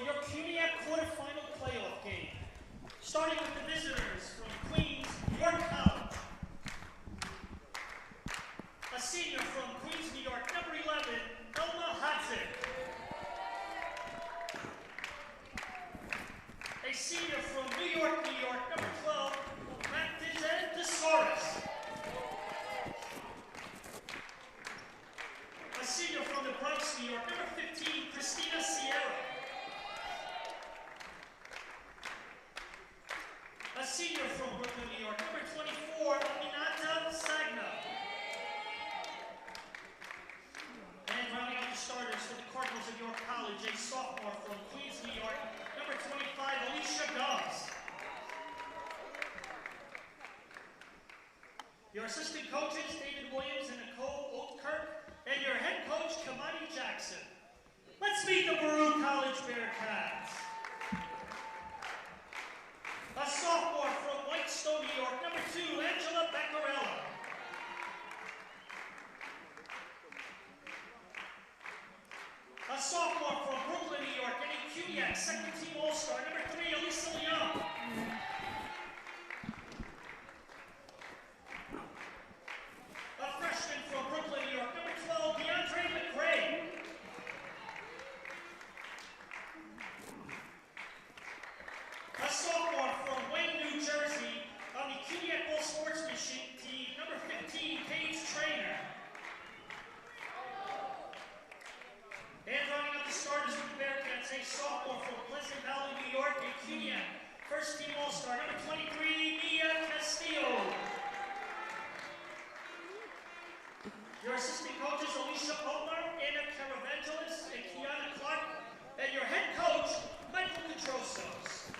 your CUNYAC quarterfinal playoff game. Starting with the visitors from Queens, York College. A senior from Queens, New York, number 11, Elma Hudson. A senior from New York, number 12, Matt DeSauris. A senior from the Bronx, New York, number 15, Christina Sierra. A senior from Brooklyn, New York, number 24, Aminata Sagna. And rounding out the starters for the Cardinals of York College, a sophomore from Queens, New York, number 25, Alicia Goss. Your assistant coaches, David Williams and Nicole Oatkirk, and your head coach, Kamani Jackson. Let's meet the Baruch College Bearcats. A sophomore from Whitestone, New York, number 2, Angela Beccarella. A sophomore from Brooklyn, New York, and a CUNYAC second team all-star, number 3, Elisa Leon. A freshman from Brooklyn, New York, number 12, DeAndre McRae. A sophomore from Wayne, New Jersey, on the CUNYAC Ball Sportsmanship team, number 15, Paige Trainer. And rounding up the starters with the Bearcats, a sophomore from Pleasant Valley, New York, a CUNYAC first team all-star, number 23, Mia Castillo. Your assistant coaches, Alicia Palmer, Anna Caravangelis, and Kiana Clark, and your head coach, Michael Petrosos.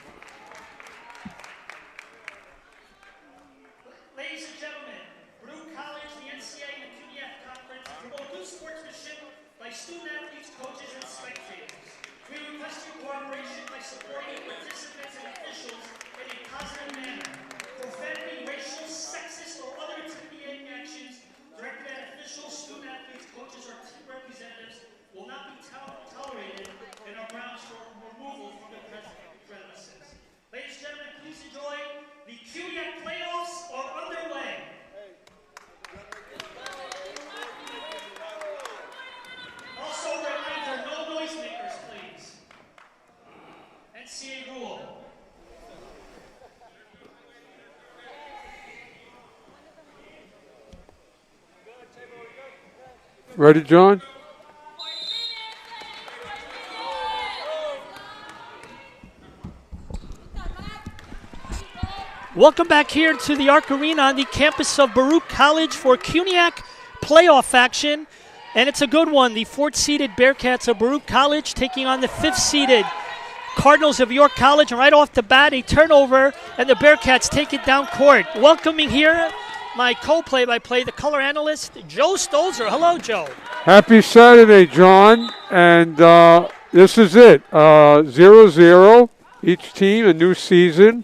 Ladies and gentlemen, Baruch College, the NCAA, and the CUNYAC Conference promote good sportsmanship by student athletes, coaches, and spectators. We request your cooperation by supporting participants and officials in a positive manner. Profanity, racial, sexist, or other intimidating actions directed at officials, student athletes, coaches, or team representatives will not be tolerated and are grounds for removal from the premises. Ladies and gentlemen, please enjoy the CUNYAC playoffs are underway. Also, reminder, no noisemakers, please. NCAA rule. Ready, John? Welcome back here to the Arc Arena on the campus of Baruch College for CUNYAC playoff action. And it's a good one. The 4th-seeded Bearcats of Baruch College taking on the 5th-seeded Cardinals of York College. And right off the bat, a turnover, and the Bearcats take it down court. Welcoming here my co-play-by-play, the color analyst, Joe Stolzer. Hello, Joe. Happy Saturday, John. And this is it. 0-0, each team, a new season.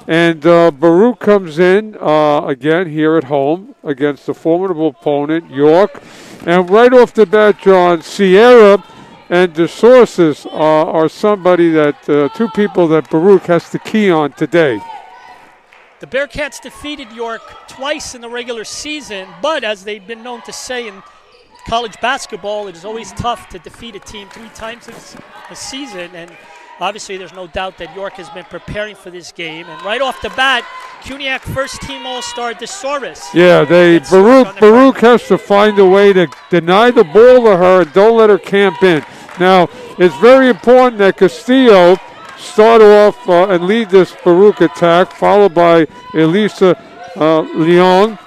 And Baruch comes in again here at home against a formidable opponent, York. And right off the bat, John, Sierra and DeSauris are somebody that, two people that Baruch has to key on today. The Bearcats defeated York twice in the regular season, but as they've been known to say in college basketball, it is always tough to defeat a team 3 times a season. And obviously, there's no doubt that York has been preparing for this game. And right off the bat, CUNYAC first-team all-star DeSauris. Yeah, Baruch has to find a way to deny the ball to her and don't let her camp in. Now, it's very important that Castillo start off and lead this Baruch attack, followed by Elisa Leon.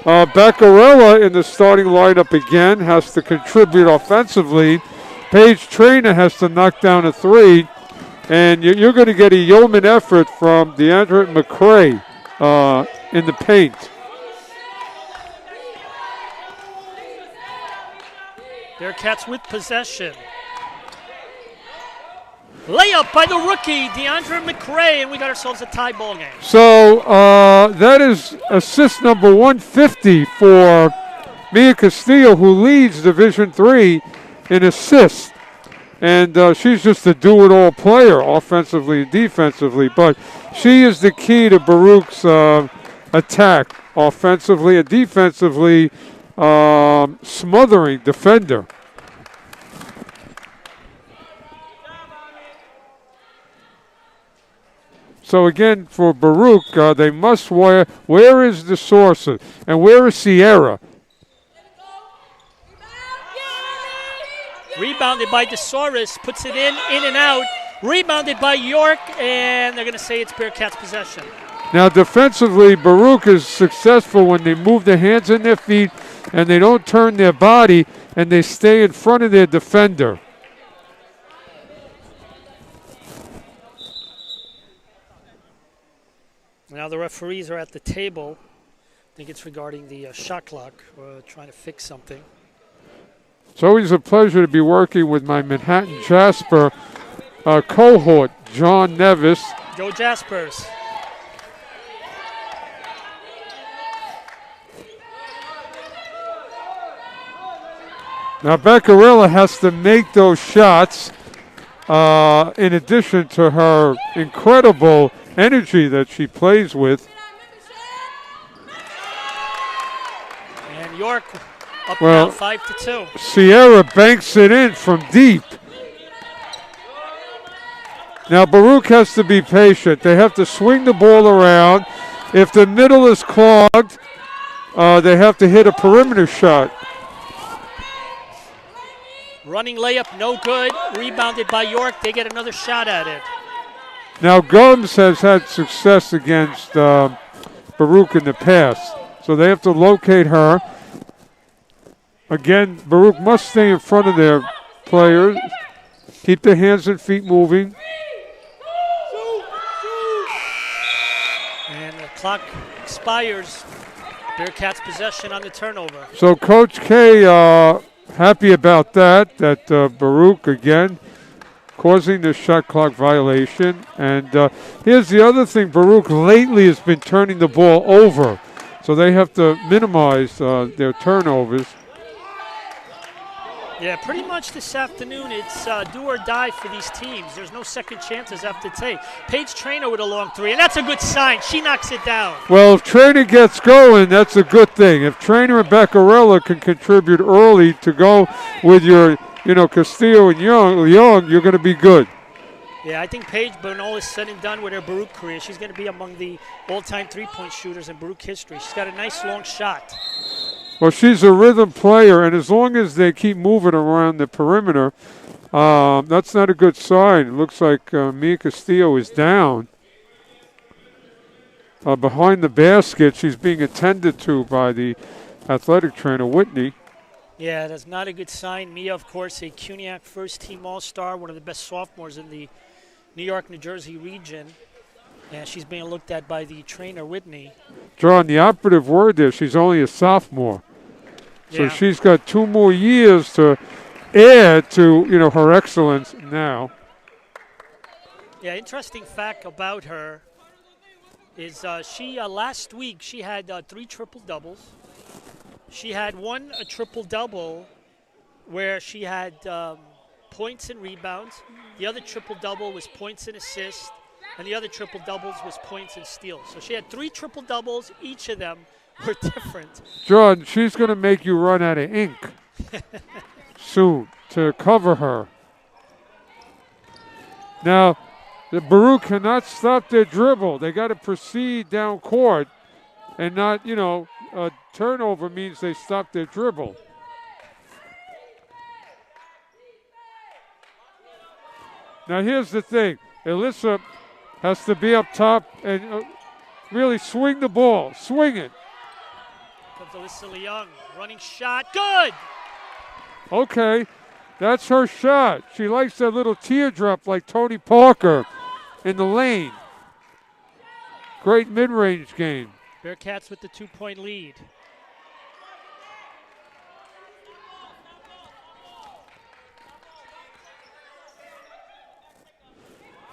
Beccarella in the starting lineup again has to contribute offensively. Paige Trainer has to knock down a 3. And you're going to get a yeoman effort from DeAndre McRae in the paint. Bearcats with possession. Layup by the rookie, DeAndre McRae, and we got ourselves a tie ball game. So that is assist number 150 for Mia Castillo, who leads Division III in assists. And she's just a do-it-all player, offensively and defensively. But she is the key to Baruch's attack, offensively and defensively, smothering defender. So again, for Baruch, they must wear. Where is the source? And where is Sierra? Rebounded by DeSauris, puts it in and out. Rebounded by York, and they're going to say it's Bearcats' possession. Now defensively, Baruch is successful when they move their hands and their feet, and they don't turn their body, and they stay in front of their defender. Now the referees are at the table. I think it's regarding the shot clock, trying to fix something. It's always a pleasure to be working with my Manhattan Jasper cohort, John Nevis. Go Jaspers. Now Beccarella has to make those shots in addition to her incredible energy that she plays with. And York up now 5-2. Sierra banks it in from deep. Now Baruch has to be patient. They have to swing the ball around. If the middle is clogged, they have to hit a perimeter shot. Running layup, no good. Rebounded by York. They get another shot at it. Now Gums has had success against Baruch in the past, so they have to locate her. Again, Baruch must stay in front of their players, keep their hands and feet moving. And the clock expires. Bearcats possession on the turnover. So Coach K happy about that Baruch again causing the shot clock violation. And here's the other thing, Baruch lately has been turning the ball over, so they have to minimize their turnovers. Yeah, pretty much this afternoon it's do or die for these teams. There's no second chances after take. Paige Traynor with a long three, and that's a good sign. She knocks it down. Well, if Traynor gets going, that's a good thing. If Traynor and Beccarella can contribute early to go with your, Castillo and Young, you're going to be good. Yeah, I think Paige, when all is said and done with her Baruch career, she's going to be among the all-time three-point shooters in Baruch history. She's got a nice long shot. Well, she's a rhythm player, and as long as they keep moving around the perimeter, that's not a good sign. It looks like Mia Castillo is down. Behind the basket, she's being attended to by the athletic trainer, Whitney. Yeah, that's not a good sign. Mia, of course, a CUNYAC first-team All-Star, one of the best sophomores in the New York, New Jersey region. And she's being looked at by the trainer, Whitney. John, the operative word there, she's only a sophomore. So yeah. She's got 2 more years to add to, her excellence now. Yeah, interesting fact about her is she last week she had 3 triple-doubles. She had a triple-double where she had points and rebounds. The other triple-double was points and assists. And the other triple-doubles was points and steals. So she had 3 triple-doubles. Each of them were different. John, she's going to make you run out of ink soon to cover her. Now, the Baruch cannot stop their dribble. They got to proceed down court and not, a turnover means they stop their dribble. Now, here's the thing. Alyssa has to be up top and really swing the ball. Swing it. Comes Alyssa Leung. Running shot. Good! Okay. That's her shot. She likes that little teardrop like Tony Parker in the lane. Great mid-range game. Bearcats with the 2-point lead.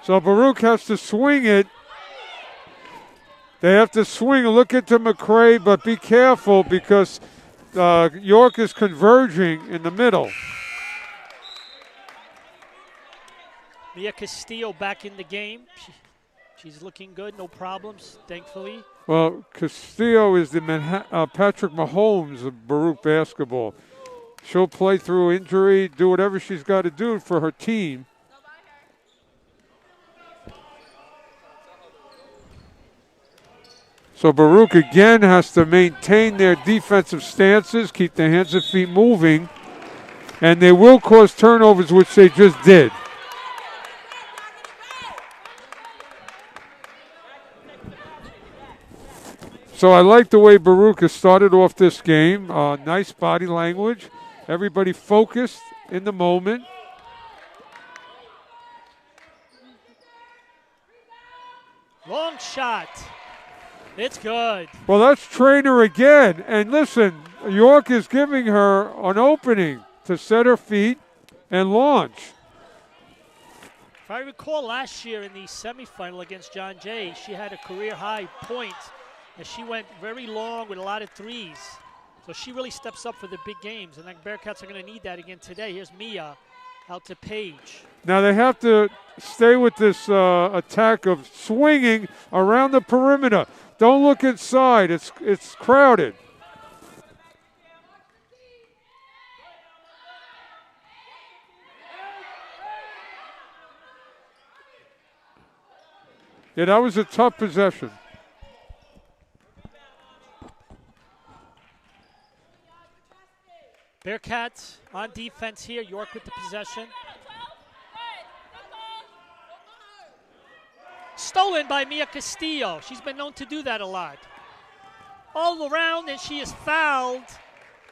So Baruch has to swing it. They have to swing. Look into McCray, but be careful because York is converging in the middle. Mia Castillo back in the game. She's looking good, no problems, thankfully. Well, Castillo is the Patrick Mahomes of Baruch basketball. She'll play through injury, do whatever she's got to do for her team. So Baruch again has to maintain their defensive stances, keep their hands and feet moving, and they will cause turnovers, which they just did. So I like the way Baruch has started off this game. Nice body language. Everybody focused in the moment. Long shot. It's good. Well, that's Trainer again. And listen, York is giving her an opening to set her feet and launch. If I recall last year in the semifinal against John Jay, she had a career-high point, and she went very long with a lot of threes. So she really steps up for the big games, and the Bearcats are going to need that again today. Here's Mia out to Paige. Now they have to stay with this attack of swinging around the perimeter. Don't look inside. It's crowded. Yeah, that was a tough possession. Bearcats on defense here. York with the possession. Stolen by Mia Castillo. She's been known to do that a lot. All around, and she is fouled.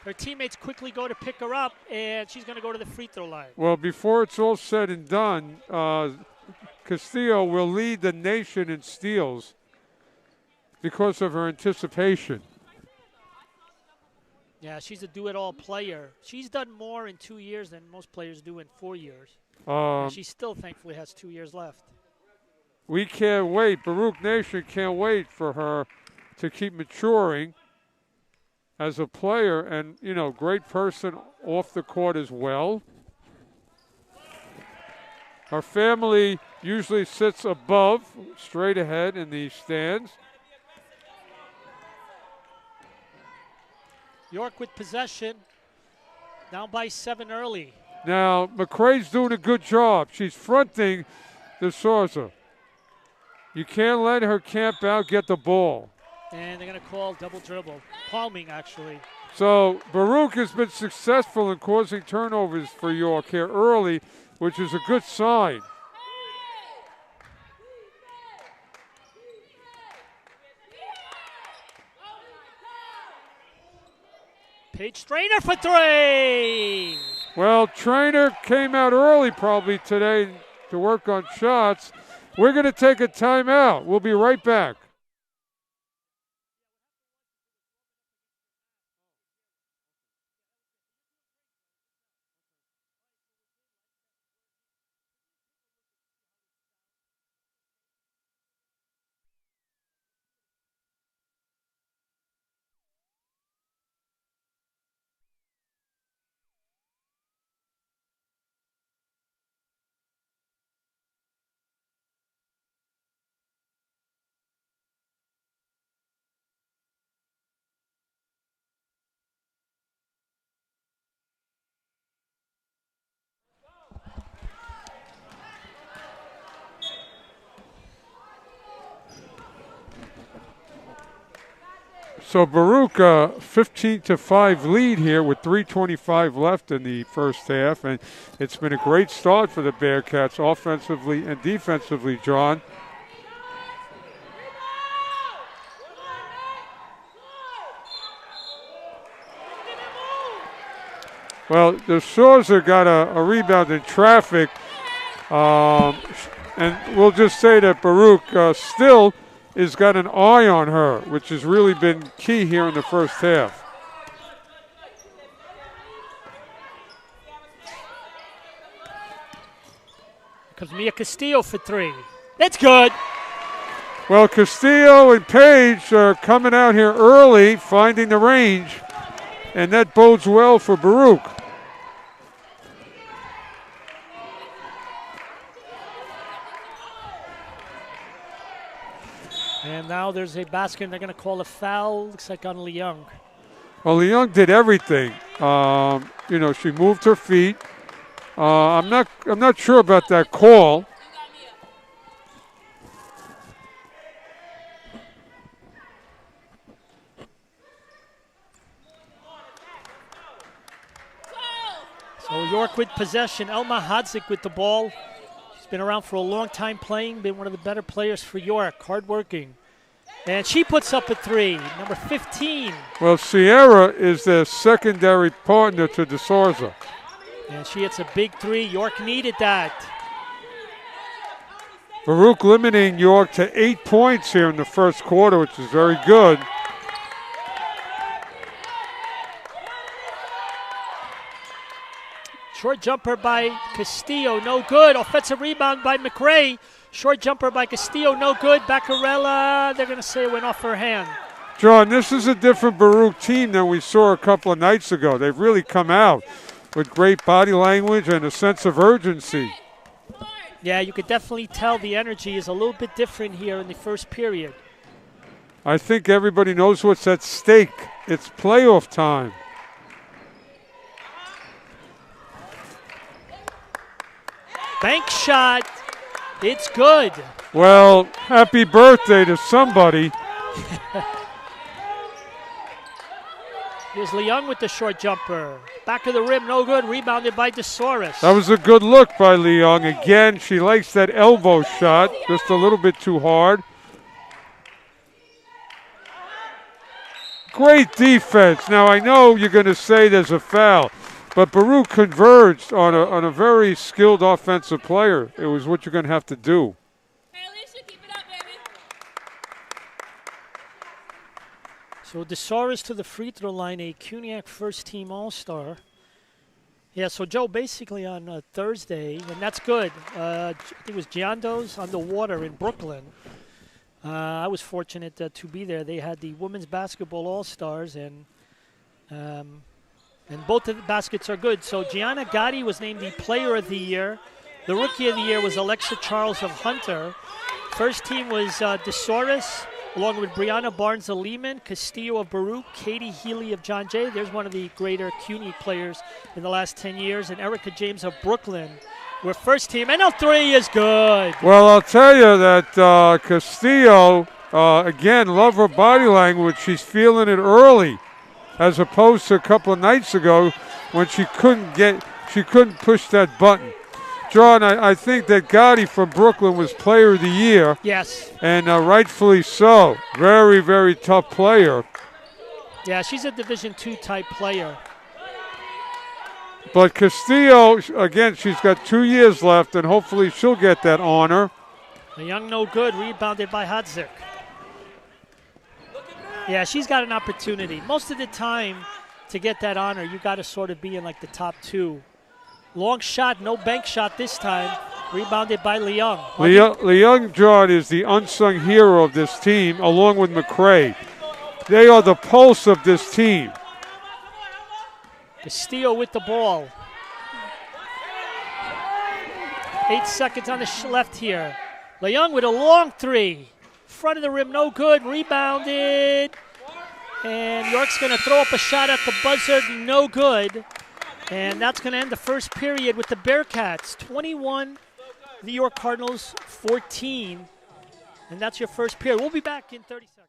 Her teammates quickly go to pick her up, and she's going to go to the free throw line. Well, before it's all said and done, Castillo will lead the nation in steals because of her anticipation. Yeah, she's a do-it-all player. She's done more in 2 years than most players do in 4 years. And she still, thankfully, has 2 years left. We can't wait. Baruch Nation can't wait for her to keep maturing as a player and, you know, great person off the court as well. Her family usually sits above, straight ahead in the stands. York with possession, down by 7 early. Now, McCrae's doing a good job. She's fronting the Sousa. You can't let her camp out, get the ball. And they're going to call double dribble. Palming, actually. So Baruch has been successful in causing turnovers for York here early, which is a good sign. Paige Trainer for 3. Well, Trainer came out early probably today to work on shots. We're going to take a timeout. We'll be right back. So Baruch, 15-5 lead here with 3:25 left in the first half, and it's been a great start for the Bearcats offensively and defensively, John. Well, the Sousa got a rebound in traffic, and we'll just say that Baruch still has got an eye on her, which has really been key here in the first half. Comes Mia Castillo for 3. It's good. Well, Castillo and Paige are coming out here early, finding the range, and that bodes well for Baruch. And now there's a basket, and they're going to call a foul. Looks like on Leung. Well, Leung did everything. She moved her feet. I'm not sure about that call. So York with possession. Elma Hadzik with the ball. She's been around for a long time playing, been one of the better players for York, hardworking. And she puts up a three, number 15. Well, Sierra is their secondary partner to DeSouza. And she hits a big three. York needed that. Baruch limiting York to 8 points here in the first quarter, which is very good. Short jumper by Castillo, no good. Offensive rebound by McRae. Short jumper by Castillo, no good. Baccarella, they're going to say it went off her hand. John, this is a different Baruch team than we saw a couple of nights ago. They've really come out with great body language and a sense of urgency. Yeah, you could definitely tell the energy is a little bit different here in the first period. I think everybody knows what's at stake. It's playoff time. Bank shot. It's good. Well, happy birthday to somebody. Here's Leung with the short jumper. Back of the rim, no good. Rebounded by DeSouza. That was a good look by Leung. Again, she likes that elbow shot, just a little bit too hard. Great defense. Now, I know you're going to say there's a foul, but Baruch converged on a very skilled offensive player. It was what you're going to have to do. So DeSouza to the free throw line, a CUNYAC first-team All-Star. Yeah, so Joe, basically on Thursday, and that's good. I think it was Giando's on the water in Brooklyn. I was fortunate to be there. They had the women's basketball All-Stars, and both of the baskets are good. So Gianna Gotti was named the Player of the Year. The Rookie of the Year was Alexa Charles of Hunter. First team was DeSouza, along with Brianna Barnes of Lehman, Castillo of Baruch, Katie Healy of John Jay. There's one of the greater CUNY players in the last 10 years. And Erica James of Brooklyn were first team. And three is good. Well, I'll tell you that Castillo, again, love her body language. She's feeling it early, as opposed to a couple of nights ago when she couldn't push that button. John, I think that Gotti from Brooklyn was Player of the Year. Yes. And rightfully so. Very, very tough player. Yeah, she's a Division II type player. But Castillo, again, she's got 2 years left, and hopefully she'll get that honor. Leung no good, rebounded by Hadzik. Yeah, she's got an opportunity. Most of the time, to get that honor, you got to sort of be in like the top two. Long shot, no bank shot this time. Rebounded by Leung. Leung, John, is the unsung hero of this team, along with McRae. They are the pulse of this team. Castillo with the ball. 8 seconds on the left here. Leung with a long three. Front of the rim, no good. Rebounded. And York's going to throw up a shot at the buzzer, no good. And that's going to end the first period with the Bearcats 21, the York Cardinals 14. And that's your first period. We'll be back in 30 seconds.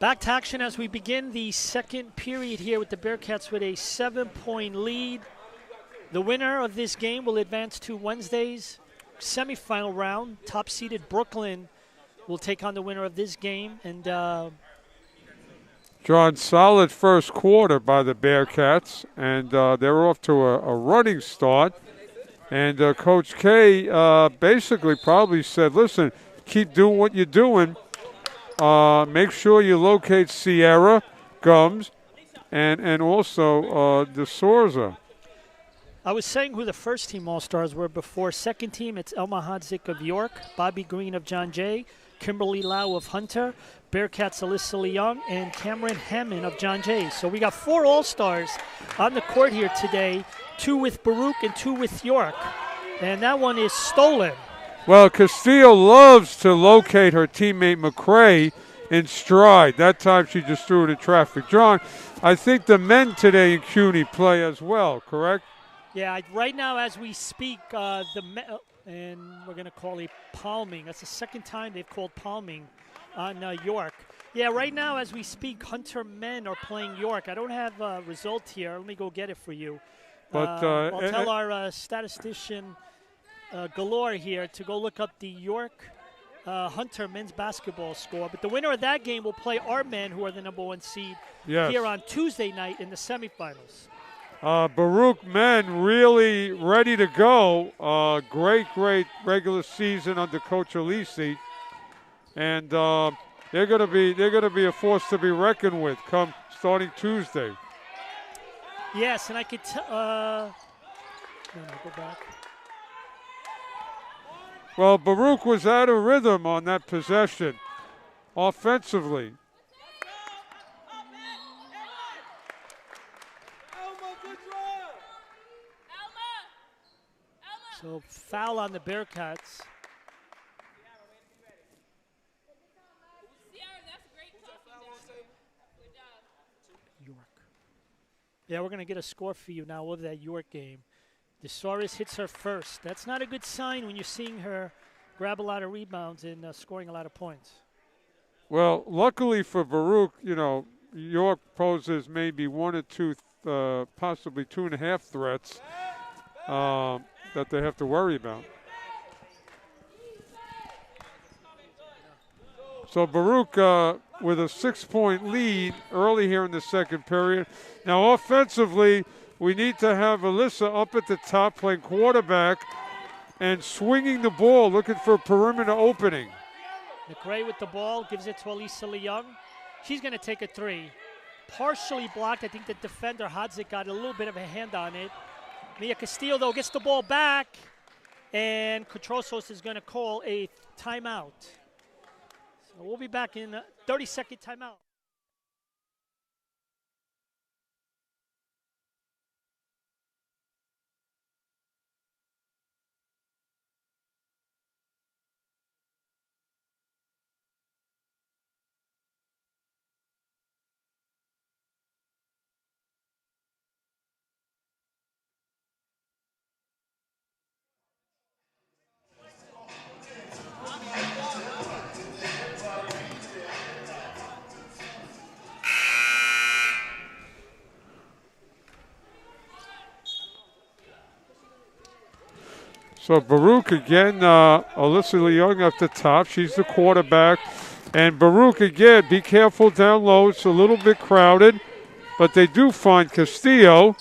Back to action as we begin the second period here with the Bearcats with a 7-point lead. The winner of this game will advance to Wednesday's semifinal round. Top-seeded Brooklyn will take on the winner of this game. And John, solid first quarter by the Bearcats, and they're off to a running start. And Coach K basically probably said, listen, keep doing what you're doing. Make sure you locate Sierra, Gums, and also De Souza. I was saying who the first team All-Stars were before. Second team, it's Elma Hodzik of York, Bobby Green of John Jay, Kimberly Lau of Hunter, Bearcats Alyssa Leung, and Cameron Hammond of John Jay. So we got 4 All-Stars on the court here today, 2 with Baruch and 2 with York. And that one is stolen. Well, Castillo loves to locate her teammate McCray in stride. That time she just threw it in traffic. John, I think the men today in CUNY play as well, correct? Yeah, right now as we speak, and we're going to call it palming. That's the second time they've called palming on York. Yeah, right now as we speak, Hunter men are playing York. I don't have a result here. Let me go get it for you. But I'll tell our statistician Galore here to go look up the York Hunter men's basketball score. But the winner of that game will play our men, who are the #1 seed, here on Tuesday night in the semifinals. Baruch men really ready to go. Great regular season under Coach Alisi, and they're going to be a force to be reckoned with come starting Tuesday. Yes, and I could tell. No, go back. Well, Baruch was out of rhythm on that possession offensively. So foul on the Bearcats. York. Yeah, we're going to get a score for you now over that York game. DeSauris hits her first. That's not a good sign when you're seeing her grab a lot of rebounds and scoring a lot of points. Well, luckily for Baruch, York poses maybe 1 or 2, possibly 2.5 threats that they have to worry about. So Baruch with a 6-point lead early here in the second period. Now offensively, we need to have Alyssa up at the top playing quarterback and swinging the ball, looking for a perimeter opening. McRae with the ball, gives it to Alyssa Leung. She's going to take a 3. Partially blocked. I think the defender, Hodzik, got a little bit of a hand on it. Mia Castillo, though, gets the ball back, and Cotrosos is going to call a timeout. So we'll be back in a 30-second timeout. So Baruch again, Alyssa Leung up the top. She's the quarterback. And Baruch again, be careful down low. It's a little bit crowded. But they do find Castillo.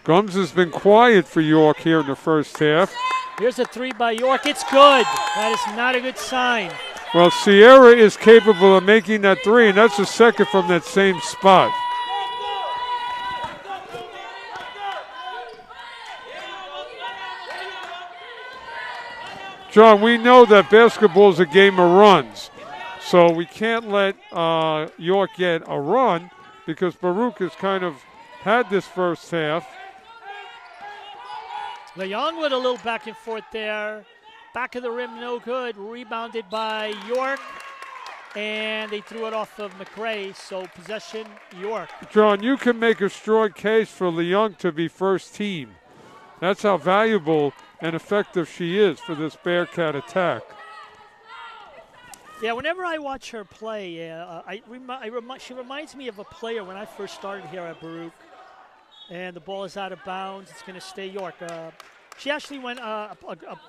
Gums has been quiet for York here in the first half. Here's a 3 by York. It's good. That is not a good sign. Well, Sierra is capable of making that 3, and that's the second from that same spot. John, we know that basketball is a game of runs, so we can't let York get a run because Baruch has kind of had this first half. Leung with a little back and forth there. Back of the rim, no good. Rebounded by York, and they threw it off of McRae, so possession, York. John, you can make a strong case for Leung to be first team. That's how valuable and effective she is for this Bearcat attack. Yeah, whenever I watch her play, she reminds me of a player when I first started here at Baruch. And the ball is out of bounds. It's going to stay York. She actually went a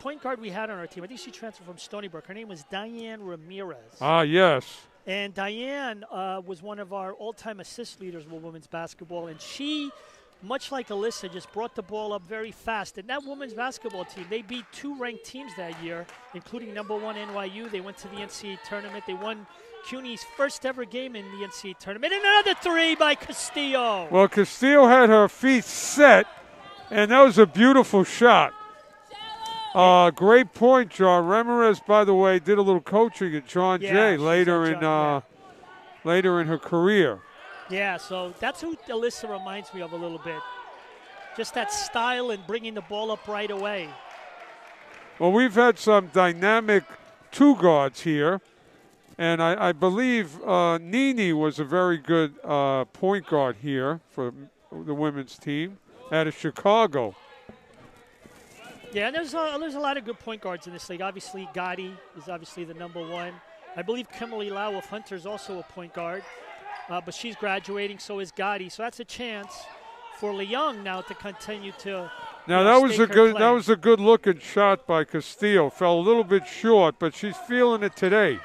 point guard we had on our team. I think she transferred from Stony Brook. Her name was Diane Ramirez. Ah, yes. And Diane was one of our all-time assist leaders with women's basketball. And she, much like Alyssa, just brought the ball up very fast. And that women's basketball team, they beat 2 ranked teams that year, including #1 NYU. They went to the NCAA tournament. They won CUNY's first ever game in the NCAA tournament. And another 3 by Castillo. Well, Castillo had her feet set, and that was a beautiful shot. Great point, John. Ramirez, by the way, did a little coaching at John Jay later in her career. Yeah, so that's who Alyssa reminds me of a little bit. Just that style and bringing the ball up right away. Well, we've had some dynamic 2 guards here. And I believe Nini was a very good point guard here for the women's team out of Chicago. Yeah, and there's a lot of good point guards in this league. Obviously, Gotti is obviously the #1. I believe Kimberly Lau of Hunter is also a point guard, but she's graduating, so is Gotti. So that's a chance for Leung now to continue to. Now that was a good looking shot by Castillo. Fell a little bit short, but she's feeling it today.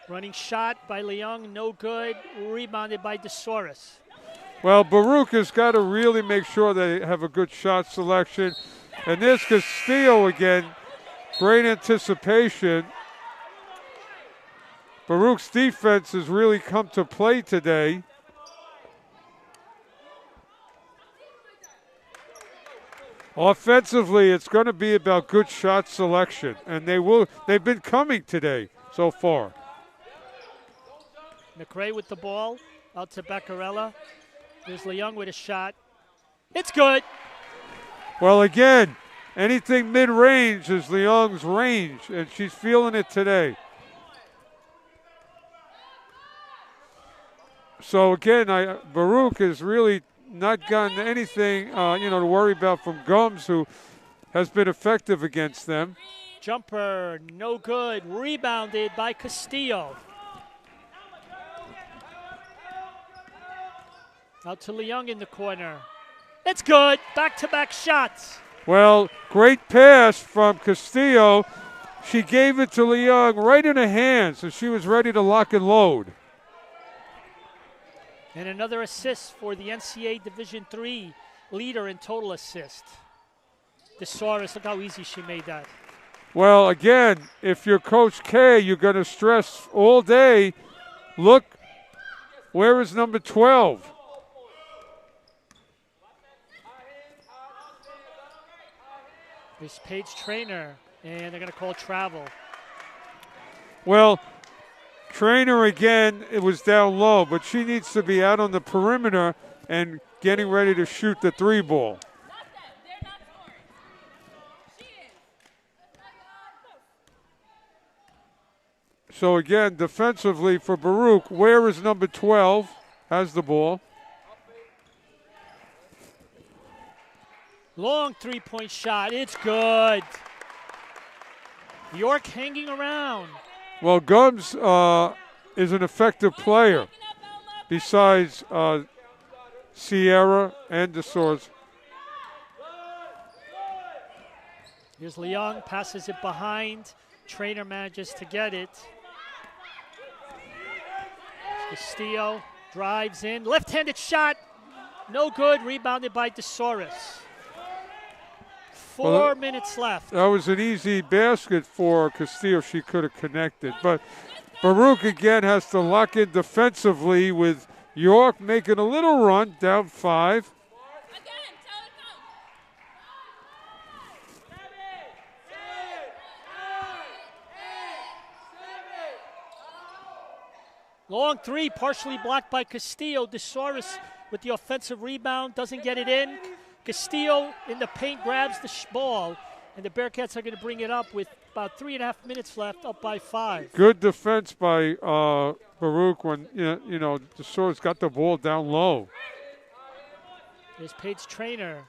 Running shot by Leung, no good. Rebounded by DeSoris. Well, Baruch has got to really make sure they have a good shot selection. And there's Castillo again. Great anticipation. Baruch's defense has really come to play today. Offensively, it's going to be about good shot selection. And they've been coming today so far. McRae with the ball, out to Beccarella. There's Leung with a shot. It's good. Well, again, anything mid-range is Leung's range, and she's feeling it today. So, again, Baruch has really not gotten anything, to worry about from Gums, who has been effective against them. Jumper, no good. Rebounded by Castillo. Out to Leung in the corner. It's good. Back-to-back shots. Well, great pass from Castillo. She gave it to Leung right in her hands, so she was ready to lock and load. And another assist for the NCAA Division III leader in total assist. DeSoris, look how easy she made that. Well, again, if you're Coach K, you're going to stress all day, look, where is number 12? This Paige Trainer, and they're going to call travel. Well, Trainer again, it was down low, but she needs to be out on the perimeter and getting ready to shoot the 3 ball. So again, defensively for Baruch, where is number 12? Has the ball. Long 3-point shot. It's good. York hanging around. Well, Gums is an effective player besides Sierra and DeSource. Here's Leung, passes it behind. Trainer manages to get it. Castillo drives in. Left-handed shot. No good. Rebounded by DeSoris. 4 minutes left. That was an easy basket for Castillo. She could have connected. But Baruch again has to lock in defensively with York making a little run, down 5. Long 3, partially blocked by Castillo. DeSoris with the offensive rebound, doesn't get it in. Castillo in the paint grabs the ball, and the Bearcats are going to bring it up with about 3.5 minutes left, up by 5. Good defense by Baruch when DeSoris got the ball down low. There's Paige Trainer.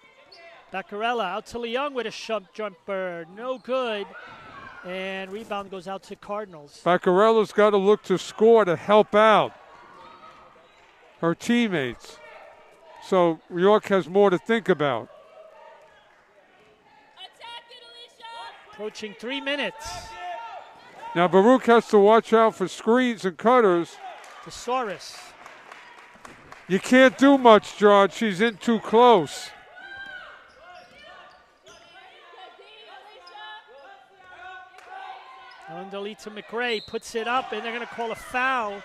Beccarella out to Leung with a jumper. No good. And rebound goes out to Cardinals. Beccarella's got to look to score to help out her teammates. So York has more to think about. Approaching 3 minutes. Now Baruch has to watch out for screens and cutters. Thesaurus. You can't do much, John. She's in too close. Undalita McRae puts it up, and they're going to call a foul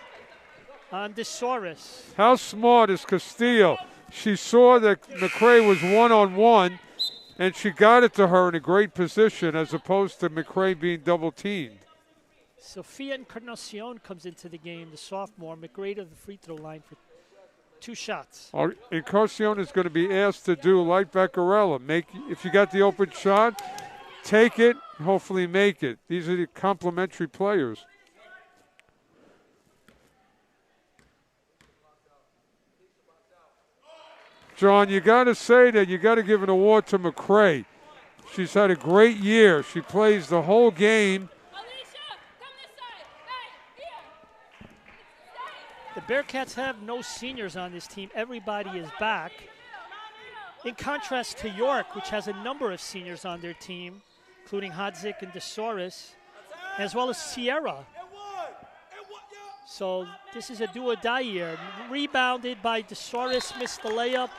on Thesaurus. How smart is Castillo? She saw that McRae was one-on-one, and she got it to her in a great position as opposed to McRae being double-teamed. Sofia Encarnacion comes into the game, the sophomore. McRae to the free throw line for 2 shots. Encarnacion is going to be asked to do like Beccarella. If you got the open shot, take it, hopefully make it. These are the complementary players. John, you got to say that you got to give an award to McRae. She's had a great year. She plays the whole game. The Bearcats have no seniors on this team. Everybody is back. In contrast to York, which has a number of seniors on their team, including Hodzik and Thesaurus, as well as Sierra. So this is a do-or-die year. Rebounded by Thesaurus, missed the layup.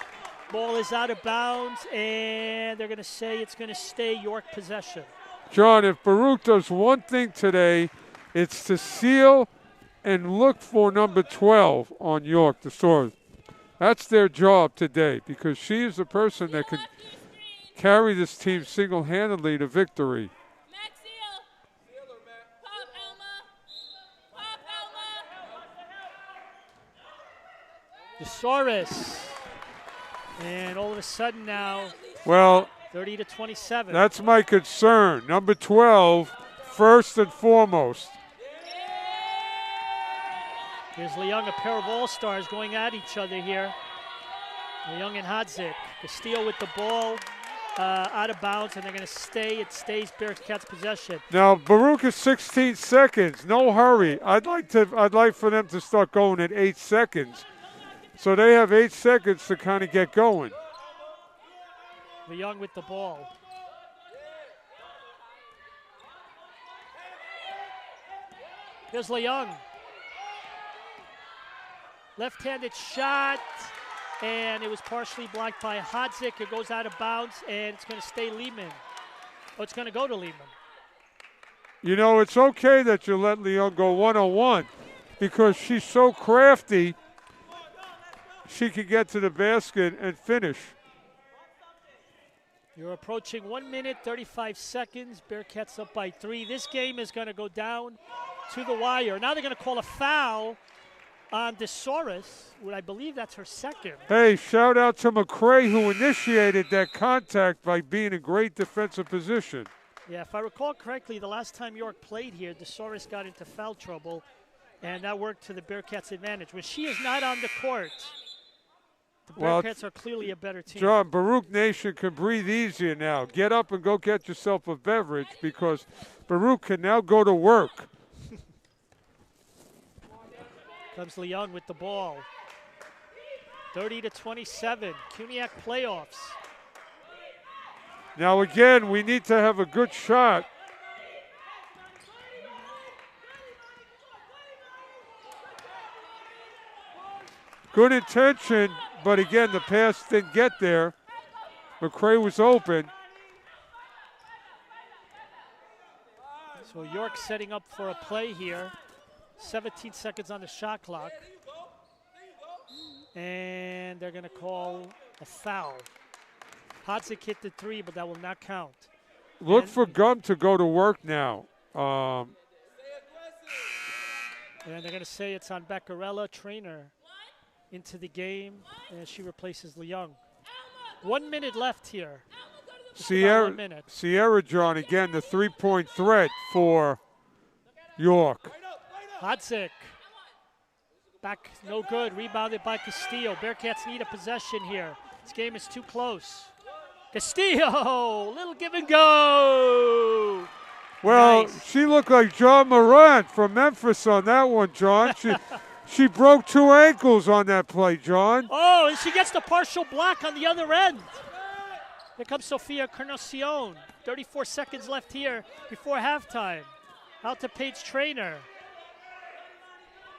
Ball is out of bounds, and they're going to say it's going to stay York possession. John, if Baruch does one thing today, it's to seal and look for number 12 on York, Thesaurus. That's their job today because she is the person that can carry this team single-handedly to victory. Thesaurus. And all of a sudden now, well, 30-27. That's my concern. Number 12, first and foremost. Here's Leung, a pair of all-stars going at each other here. Leung and Hodzik. Castillo with the ball out of bounds, and they're going to stay. It stays Bearcats possession. Now Baruch is 16 seconds. No hurry. I'd like for them to start going at 8 seconds. So they have 8 seconds to kind of get going. Leung with the ball. Here's Leung. Left-handed shot, and it was partially blocked by Hodzik. It goes out of bounds, and it's going to stay Lehman. Oh, it's going to go to Lehman. You know, it's okay that you let Leung go one-on-one because she's so crafty. She can get to the basket and finish. You're approaching 1 minute, 35 seconds. Bearcats up by 3. This game is going to go down to the wire. Now they're going to call a foul on Thesaurus. I believe that's her second. Hey, shout out to McRae who initiated that contact by being in great defensive position. Yeah, if I recall correctly, the last time York played here, Thesaurus got into foul trouble, and that worked to the Bearcats' advantage. When she is not on the court, the Bearcats are clearly a better team. John, Baruch Nation can breathe easier now. Get up and go get yourself a beverage because Baruch can now go to work. Comes Leung with the ball. 30-27, CUNYAC playoffs. Now again, we need to have a good shot. Good intention, but again, the pass didn't get there. McRae was open. So York setting up for a play here. 17 seconds on the shot clock. And they're going to call a foul. Hodzik hit the 3, but that will not count. Look for Gum to go to work now. And they're going to say it's on Beccarella, trainer, into the game, and she replaces Leung. 1 minute left here. Sierra John, again, the three-point threat for York. Hodzik. Back, no good. Rebounded by Castillo. Bearcats need a possession here. This game is too close. Castillo, little give and go. Well, Nice. she looked like John Morant from Memphis on that one, John. She broke 2 ankles on that play, John. Oh, and she gets the partial block on the other end. Here comes Sofia Carnacion. 34 seconds left here before halftime. Out to Paige Traynor.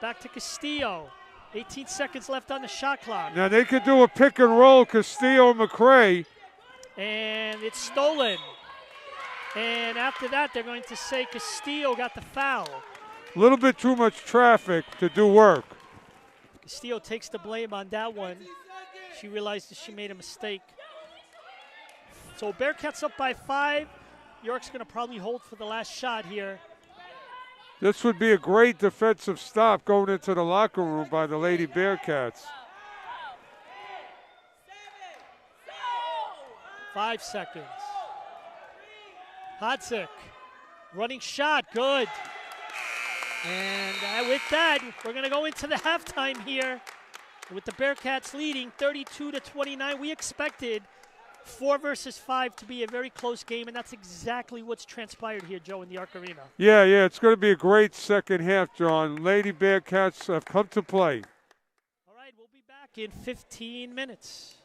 Back to Castillo. 18 seconds left on the shot clock. Now they could do a pick and roll, Castillo and McCray. And it's stolen. And after that, they're going to say Castillo got the foul. A little bit too much traffic to do work. Castillo takes the blame on that one. She realized that she made a mistake. So Bearcats up by 5. York's going to probably hold for the last shot here. This would be a great defensive stop going into the locker room by the Lady Bearcats. 5 seconds. Hodzik, running shot, good. And with that, we're going to go into the halftime here with the Bearcats leading 32-29. We expected 4 versus 5 to be a very close game, and that's exactly what's transpired here, Joe, in the Arc Arena. Yeah, it's going to be a great second half, John. Lady Bearcats have come to play. All right, we'll be back in 15 minutes.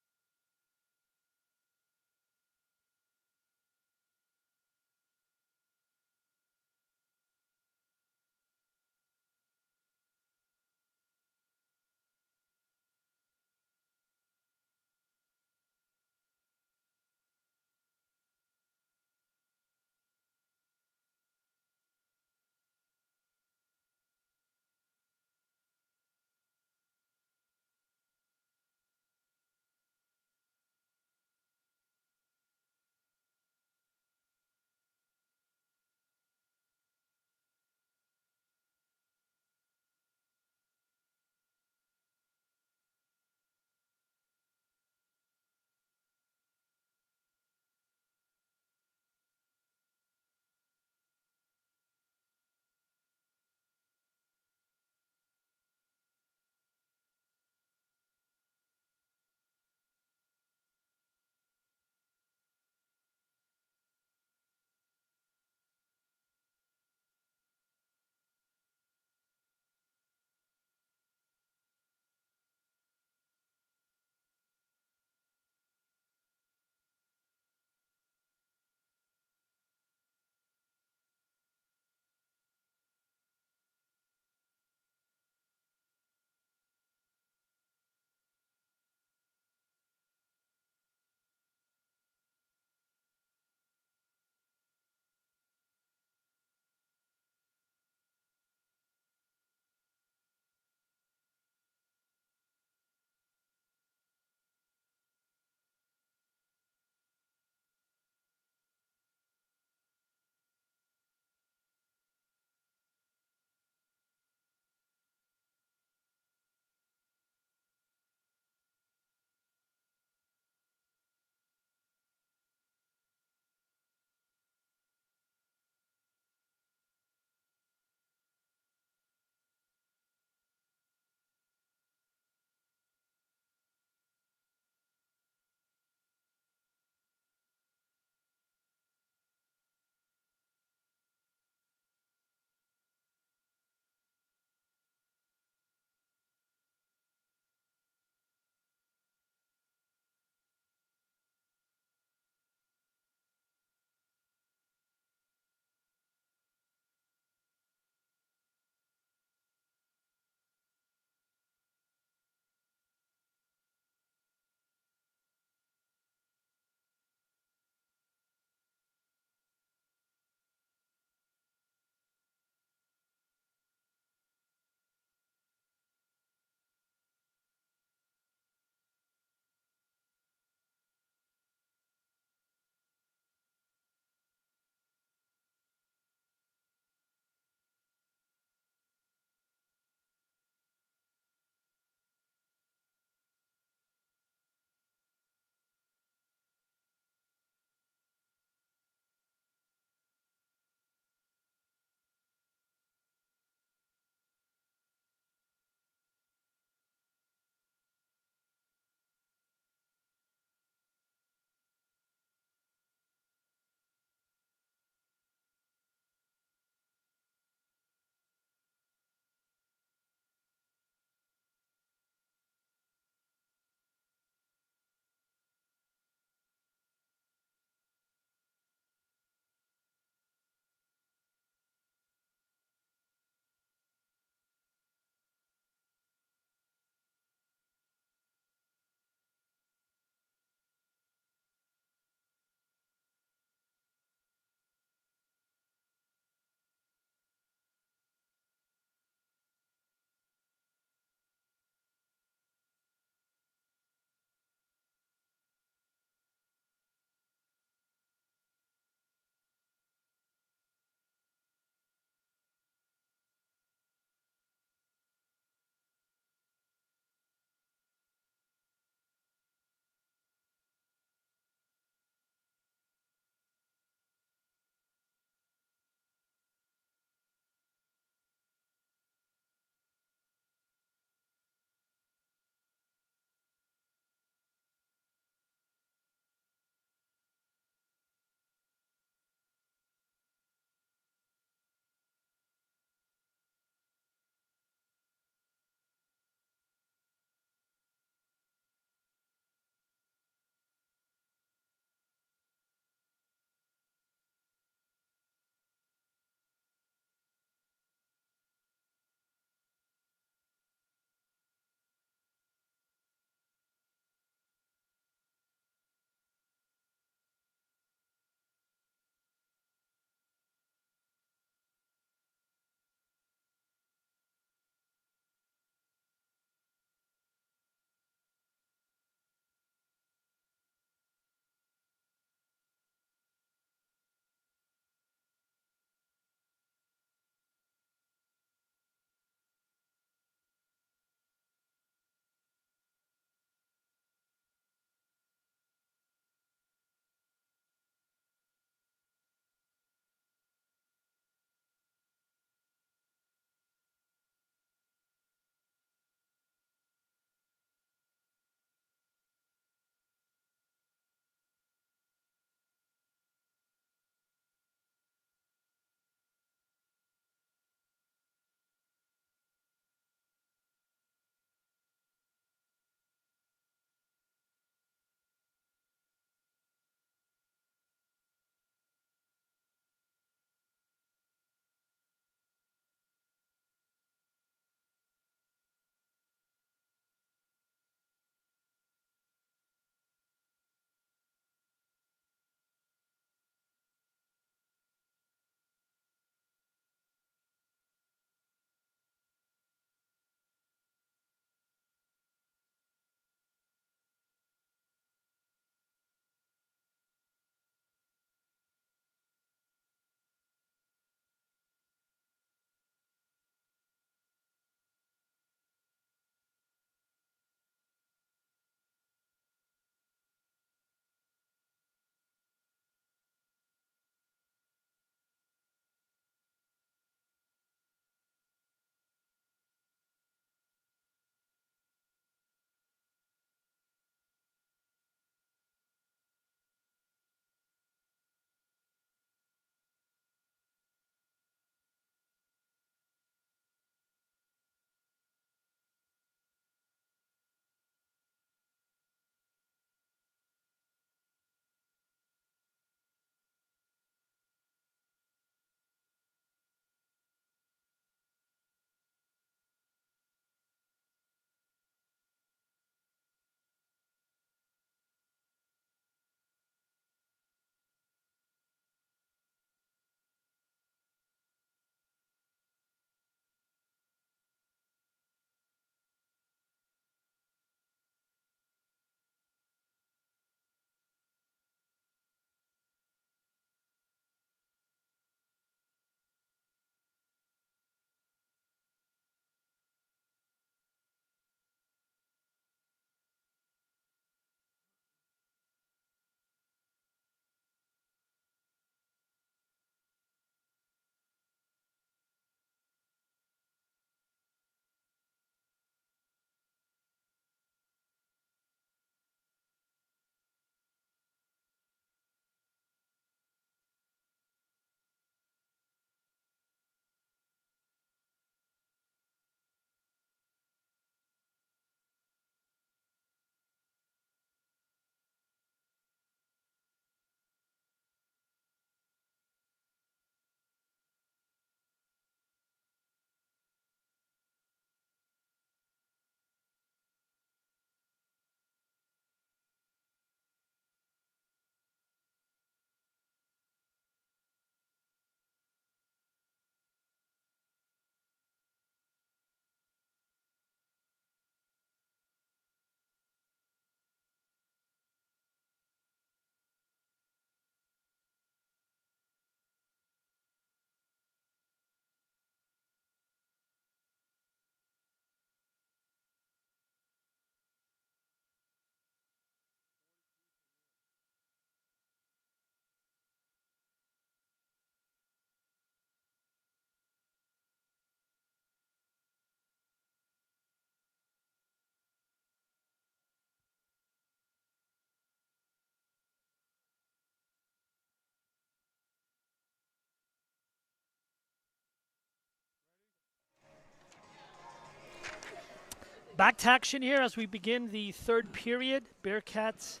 Back to action here as we begin the third period. Bearcats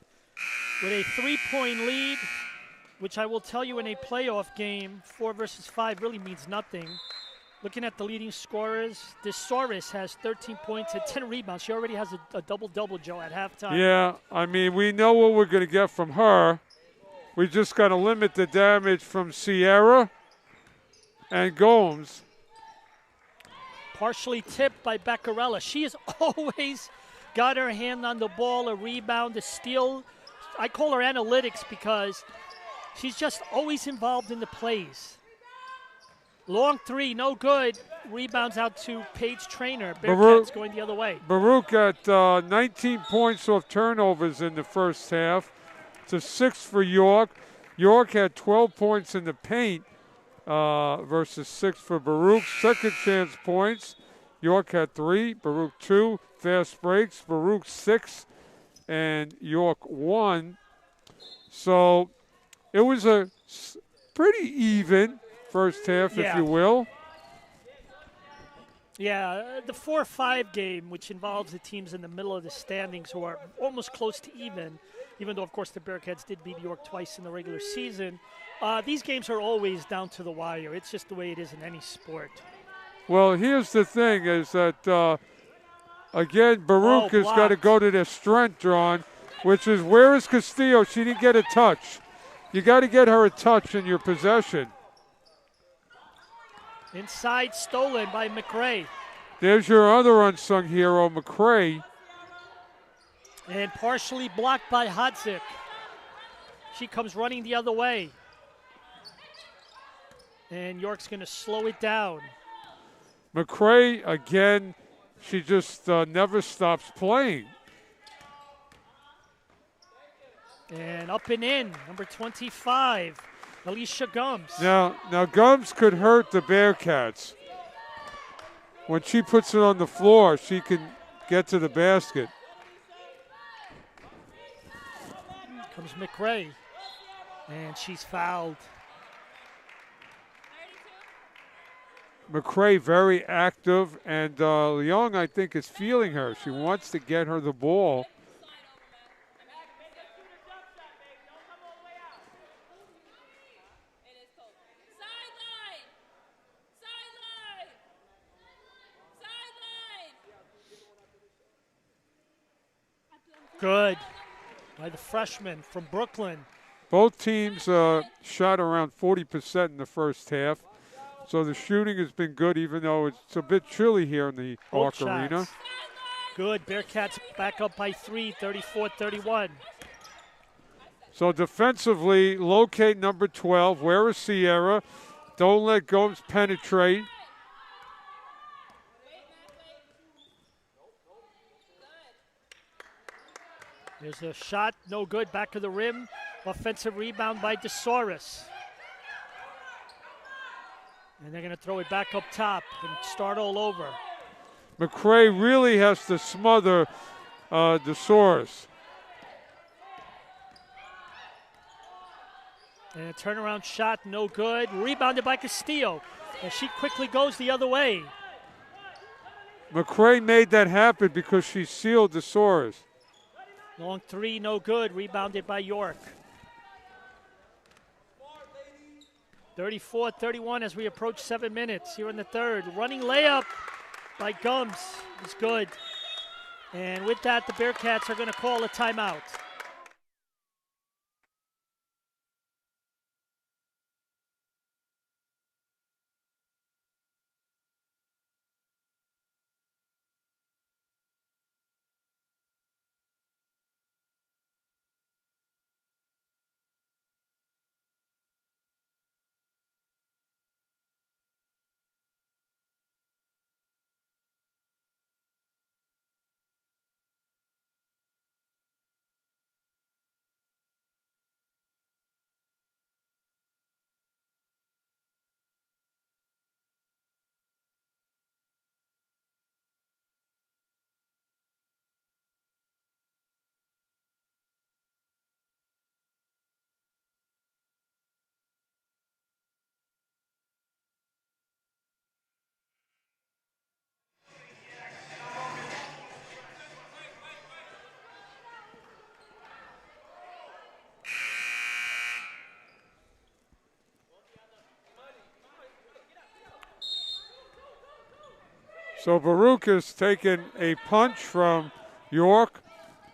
with a 3-point lead, which I will tell you in a playoff game, 4 versus 5 really means nothing. Looking at the leading scorers, Desoris has 13 points and 10 rebounds. She already has a double-double, Joe, at halftime. Yeah, I mean, we know what we're going to get from her. We just got to limit the damage from Sierra and Gomes. Partially tipped by Beccarella. She has always got her hand on the ball, a rebound, a steal. I call her analytics because she's just always involved in the plays. Long three, no good. Rebounds out to Paige Trainer. Bearcats going the other way. Baruch got 19 points off turnovers in the first half. It's a 6 for York. York had 12 points in the paint versus 6 for Baruch. Second chance points. York had 3, Baruch 2. Fast breaks, Baruch 6, and York 1. So it was a pretty even first half, if you will. Yeah, the 4-5 game, which involves the teams in the middle of the standings who are almost close to even though, of course, the Bearcats did beat York twice in the regular season. These games are always down to the wire. It's just the way it is in any sport. Well, here's the thing is that, again, Baruch has got to go to their strength, John, which is where is Castillo? She didn't get a touch. You got to get her a touch in your possession. Inside, stolen by McRae. There's your other unsung hero, McRae. And partially blocked by Hodzik. She comes running the other way. And York's going to slow it down. McRae, again, she just never stops playing. And up and in, number 25, Alicia Gums. Now Gums could hurt the Bearcats. When she puts it on the floor, she can get to the basket. Comes McRae, and she's fouled. McRae very active, and Leung, I think, is feeling her. She wants to get her the ball. Good by the freshman from Brooklyn. Both teams shot around 40% in the first half. So the shooting has been good, even though it's a bit chilly here in the Arc Arena. Good. Bearcats back up by 3, 34-31. So defensively, locate number 12. Where is Sierra? Don't let Gomes penetrate. There's a shot, no good, back of the rim. Offensive rebound by Desoris. And they're going to throw it back up top and start all over. McRae really has to smother Desoris. And a turnaround shot, no good. Rebounded by Castillo. And she quickly goes the other way. McRae made that happen because she sealed Desoris. Long three, no good. Rebounded by York. 34-31 as we approach 7 minutes here in the third. Running layup by Gums is good. And with that, the Bearcats are going to call a timeout. So Baruch has taken a punch from York,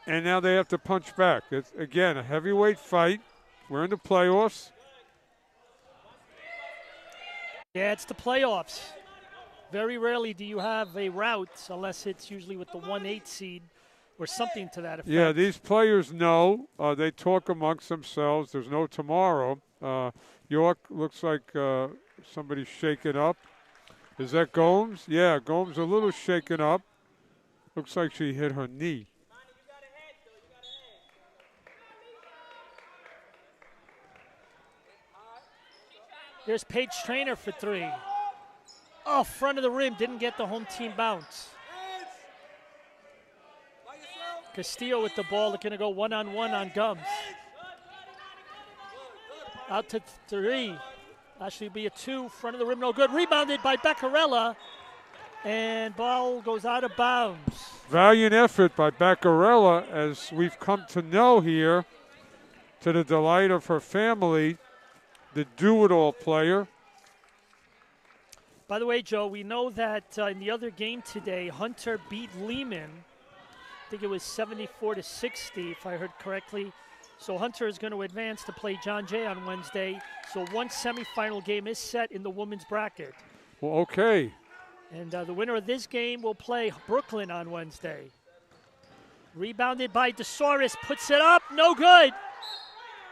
and now they have to punch back. It's, again, a heavyweight fight. We're in the playoffs. Yeah, it's the playoffs. Very rarely do you have a rout unless it's usually with the 1-8 seed or something to that effect. Yeah, these players know. They talk amongst themselves. There's no tomorrow. York looks like somebody's shaken up. Is that Gomes? Yeah, Gomes a little shaken up. Looks like she hit her knee. There's Paige Traynor for three. Oh, front of the rim, didn't get the home team bounce. Castillo with the ball, looking to go one-on-one on Gums. Out to three. Actually be a two, front of the rim, no good. Rebounded by Beccarella, and ball goes out of bounds. Valiant effort by Beccarella, as we've come to know here, to the delight of her family, the do-it-all player. By the way, Joe, we know that in the other game today, Hunter beat Lehman. I think it was 74-60, if I heard correctly. So Hunter is going to advance to play John Jay on Wednesday. So one semifinal game is set in the women's bracket. Well, okay. And the winner of this game will play Brooklyn on Wednesday. Rebounded by DeSauris, puts it up, no good.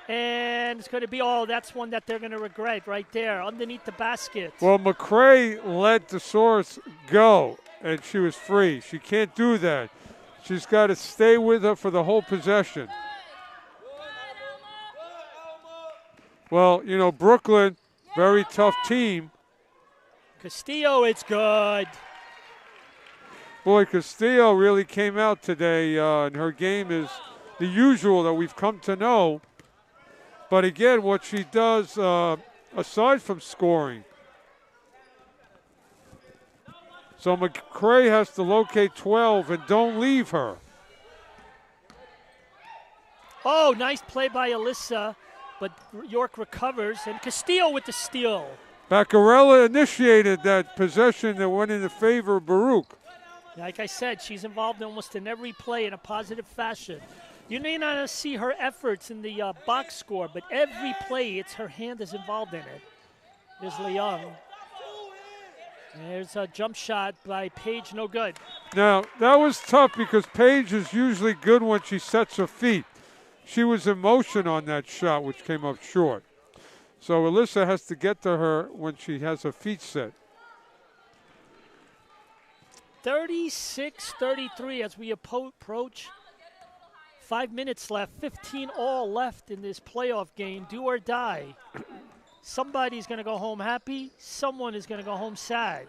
And it's going to be, that's one that they're going to regret right there, underneath the basket. Well, McCray let DeSauris go, and she was free. She can't do that. She's got to stay with her for the whole possession. Well, you know, Brooklyn, very tough team. Castillo, it's good. Boy, Castillo really came out today, and her game is the usual that we've come to know. But again, what she does, aside from scoring. So McCray has to locate 12 and don't leave her. Oh, nice play by Alyssa, but York recovers, and Castillo with the steal. Beccarella initiated that possession that went in the favor of Baruch. Like I said, she's involved almost in every play in a positive fashion. You may not see her efforts in the box score, but every play, it's her hand is involved in it. There's Leung. There's a jump shot by Paige, no good. Now, that was tough because Paige is usually good when she sets her feet. She was in motion on that shot, which came up short. So Alyssa has to get to her when she has her feet set. 36-33 as we approach 5 minutes left, 15 all left in this playoff game, do or die. Somebody's going to go home happy, someone is going to go home sad.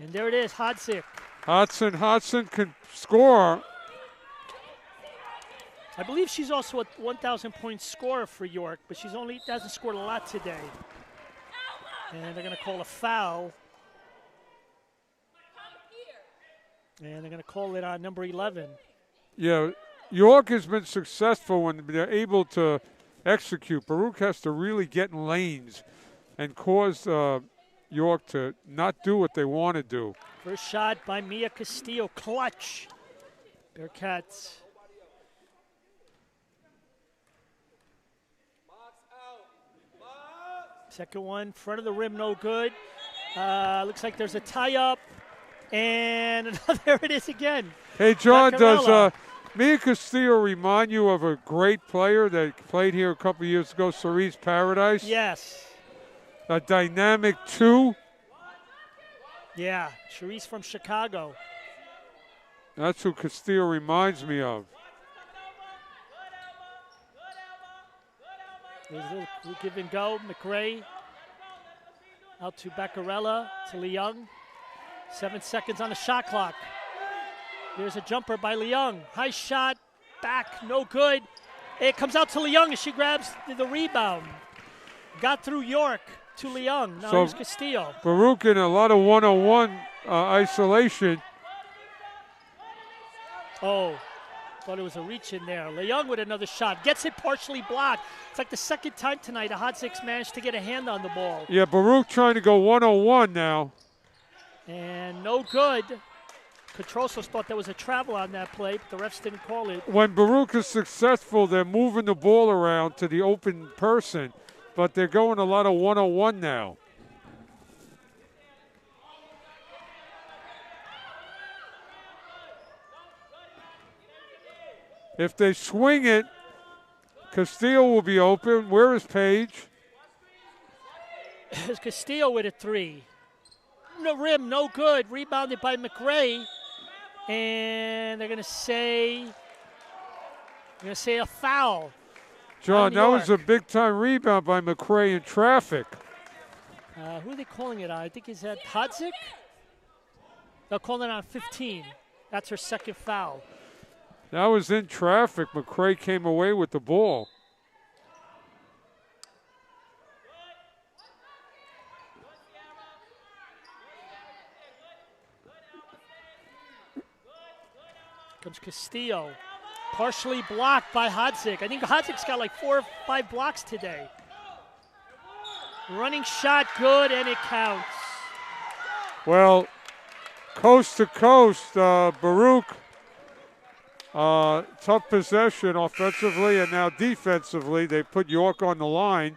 And there it is, Hodzik. Hodson can score. I believe she's also a 1,000-point scorer for York, but she's hasn't scored a lot today. And they're going to call a foul. And they're going to call it on number 11. Yeah, York has been successful when they're able to execute. Baruch has to really get in lanes and cause York to not do what they want to do. First shot by Mia Castillo, clutch. Bearcats. Second one, front of the rim, no good. Looks like there's a tie-up. And there it is again. Hey, John, Beccarella. does Mia Castillo remind you of a great player that played here a couple years ago, Cerise Paradise? Yes. A dynamic two. Yeah, Cherise from Chicago. That's who Castillo reminds me of. There's a little give and go. McRae out to Beccarella, to Leung. 7 seconds on the shot clock. There's a jumper by Leung. High shot, back, no good. It comes out to Leung and she grabs the rebound. Got through York to Leung. Now here's Castillo. Baruch in a lot of one-on-one isolation. Oh, thought it was a reach in there. Leung with another shot. Gets it partially blocked. It's like the second time tonight the Hodzik managed to get a hand on the ball. Yeah, Baruch trying to go one-on-one now. And no good. Petrosos thought there was a travel on that play, but the refs didn't call it. When Baruch is successful, they're moving the ball around to the open person, but they're going a lot of one-on-one now. If they swing it, Castillo will be open. Where is Page? It's Castillo with a 3. No rim, no good. Rebounded by McRae. And they're going to say a foul. John, that was a big-time rebound by McRae in traffic. Who are they calling it on? I think is that Hodzik? They're calling it on 15. That's her second foul. That was in traffic. McRae came away with the ball. Comes Castillo. Partially blocked by Hodzik. I think Hodzik's got like 4 or 5 blocks today. Running shot good, and it counts. Well, coast to coast, Baruch, tough possession offensively and now defensively. They put York on the line.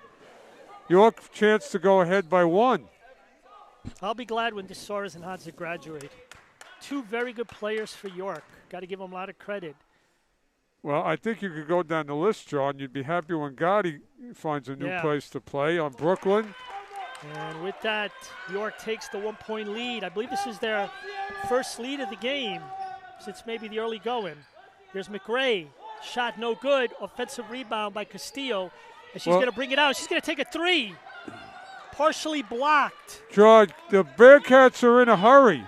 York chance to go ahead by 1. I'll be glad when DeSaris and Hodzik graduate. 2 very good players for York. Got to give them a lot of credit. Well, I think you could go down the list, John. You'd be happy when Gotti finds a new place to play on Brooklyn. And with that, York takes the 1-point lead. I believe this is their first lead of the game since maybe the early going. Here's McRae. Shot no good. Offensive rebound by Castillo. And she's going to bring it out. She's going to take a 3. Partially blocked. John, the Bearcats are in a hurry.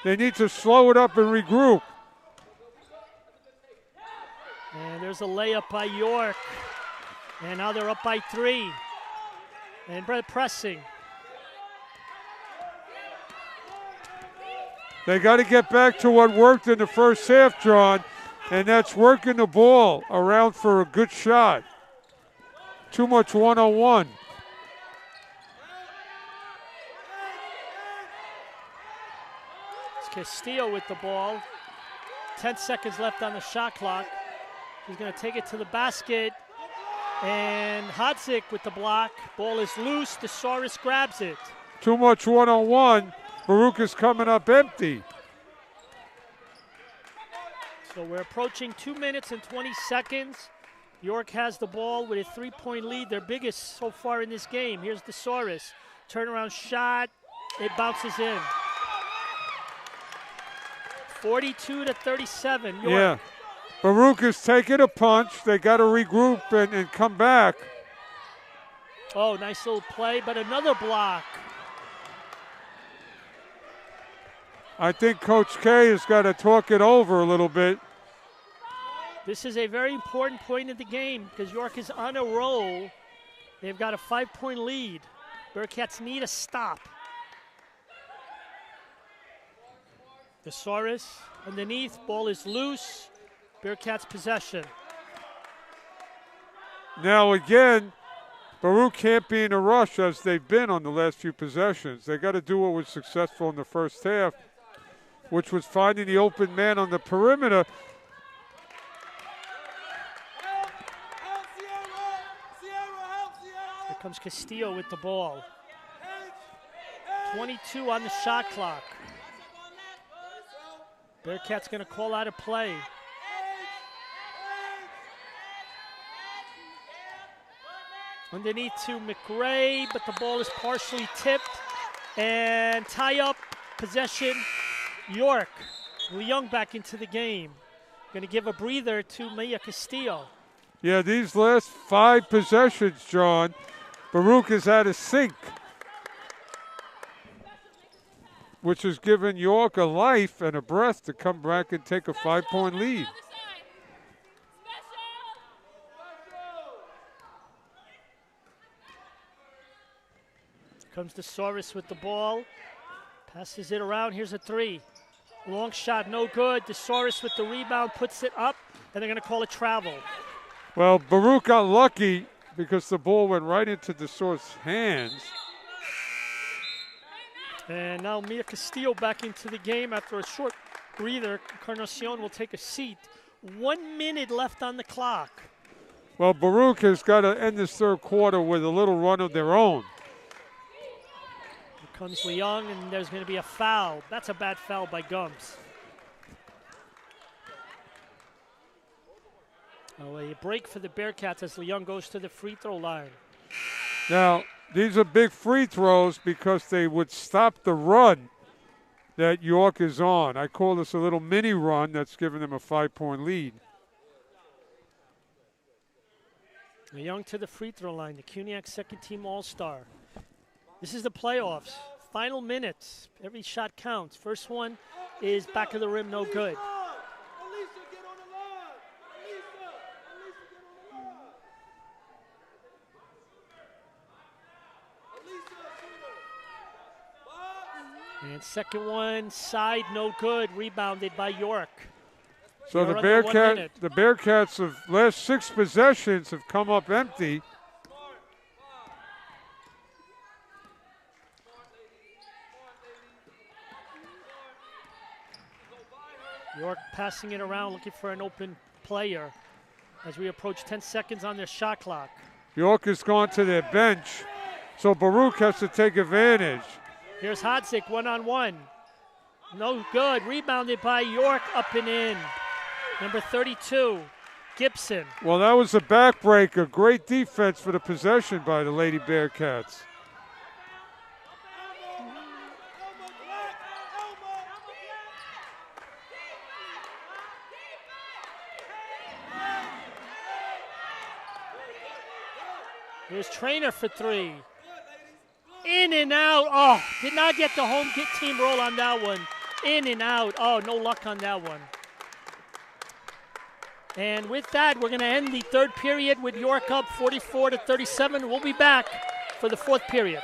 They need to slow it up and regroup. And there's a layup by York. And now they're up by 3. And pressing. They got to get back to what worked in the first half, John, and that's working the ball around for a good shot. Too much one-on-one. It's Castillo with the ball. 10 seconds left on the shot clock. He's going to take it to the basket. And Hodzik with the block. Ball is loose. DeSaris grabs it. Too much one-on-one. Baruch is coming up empty. So we're approaching 2 minutes and 20 seconds. York has the ball with a 3-point lead, their biggest so far in this game. Here's DeSaris. Turnaround shot. It bounces in. 42-37. York. Yeah. Baruch is taking a punch. They got to regroup and come back. Oh, nice little play, but another block. I think Coach K has got to talk it over a little bit. This is a very important point of the game because York is on a roll. They've got a 5-point lead. Bearcats need a stop. DeSaris underneath. Ball is loose. Bearcats possession. Now again, Baruch can't be in a rush as they've been on the last few possessions. They got to do what was successful in the first half, which was finding the open man on the perimeter. Here comes Castillo with the ball. 22 on the shot clock. Bearcats going to call out a play. Underneath to McRae, but the ball is partially tipped. And tie up, possession, York. Young back into the game. Going to give a breather to Mia Castillo. Yeah, these last 5 possessions, John, Baruch has had a sink, which has given York a life and a breath to come back and take a 5-point lead. Comes DeSaris with the ball. Passes it around. Here's a 3. Long shot, no good. DeSaris with the rebound, puts it up, and they're going to call it travel. Well, Baruch got lucky because the ball went right into DeSaris' hands. And now Mia Castillo back into the game after a short breather. Encarnacion will take a seat. 1 minute left on the clock. Well, Baruch has got to end this third quarter with a little run of their own. Here comes Leung, and there's going to be a foul. That's a bad foul by Gums. Oh, a break for the Bearcats as Leung goes to the free throw line. Now, these are big free throws because they would stop the run that York is on. I call this a little mini run that's giving them a 5-point lead. Leung to the free throw line, the CUNYAC second-team All-Star. This is the playoffs. Final minutes. Every shot counts. First one is back of the rim, no good. And second one, side, no good. Rebounded by York. So the Bearcats of last 6 possessions have come up empty. York passing it around, looking for an open player as we approach 10 seconds on their shot clock. York has gone to their bench, so Baruch has to take advantage. Here's Hodzik, one-on-one. No good. Rebounded by York, up and in. Number 32, Gibson. Well, that was a backbreaker. Great defense for the possession by the Lady Bearcats. Here's Trainer for 3. In and out. Oh, did not get the home team roll on that one. In and out. Oh, no luck on that one. And with that, we're going to end the third period with York up 44-37. We'll be back for the fourth period.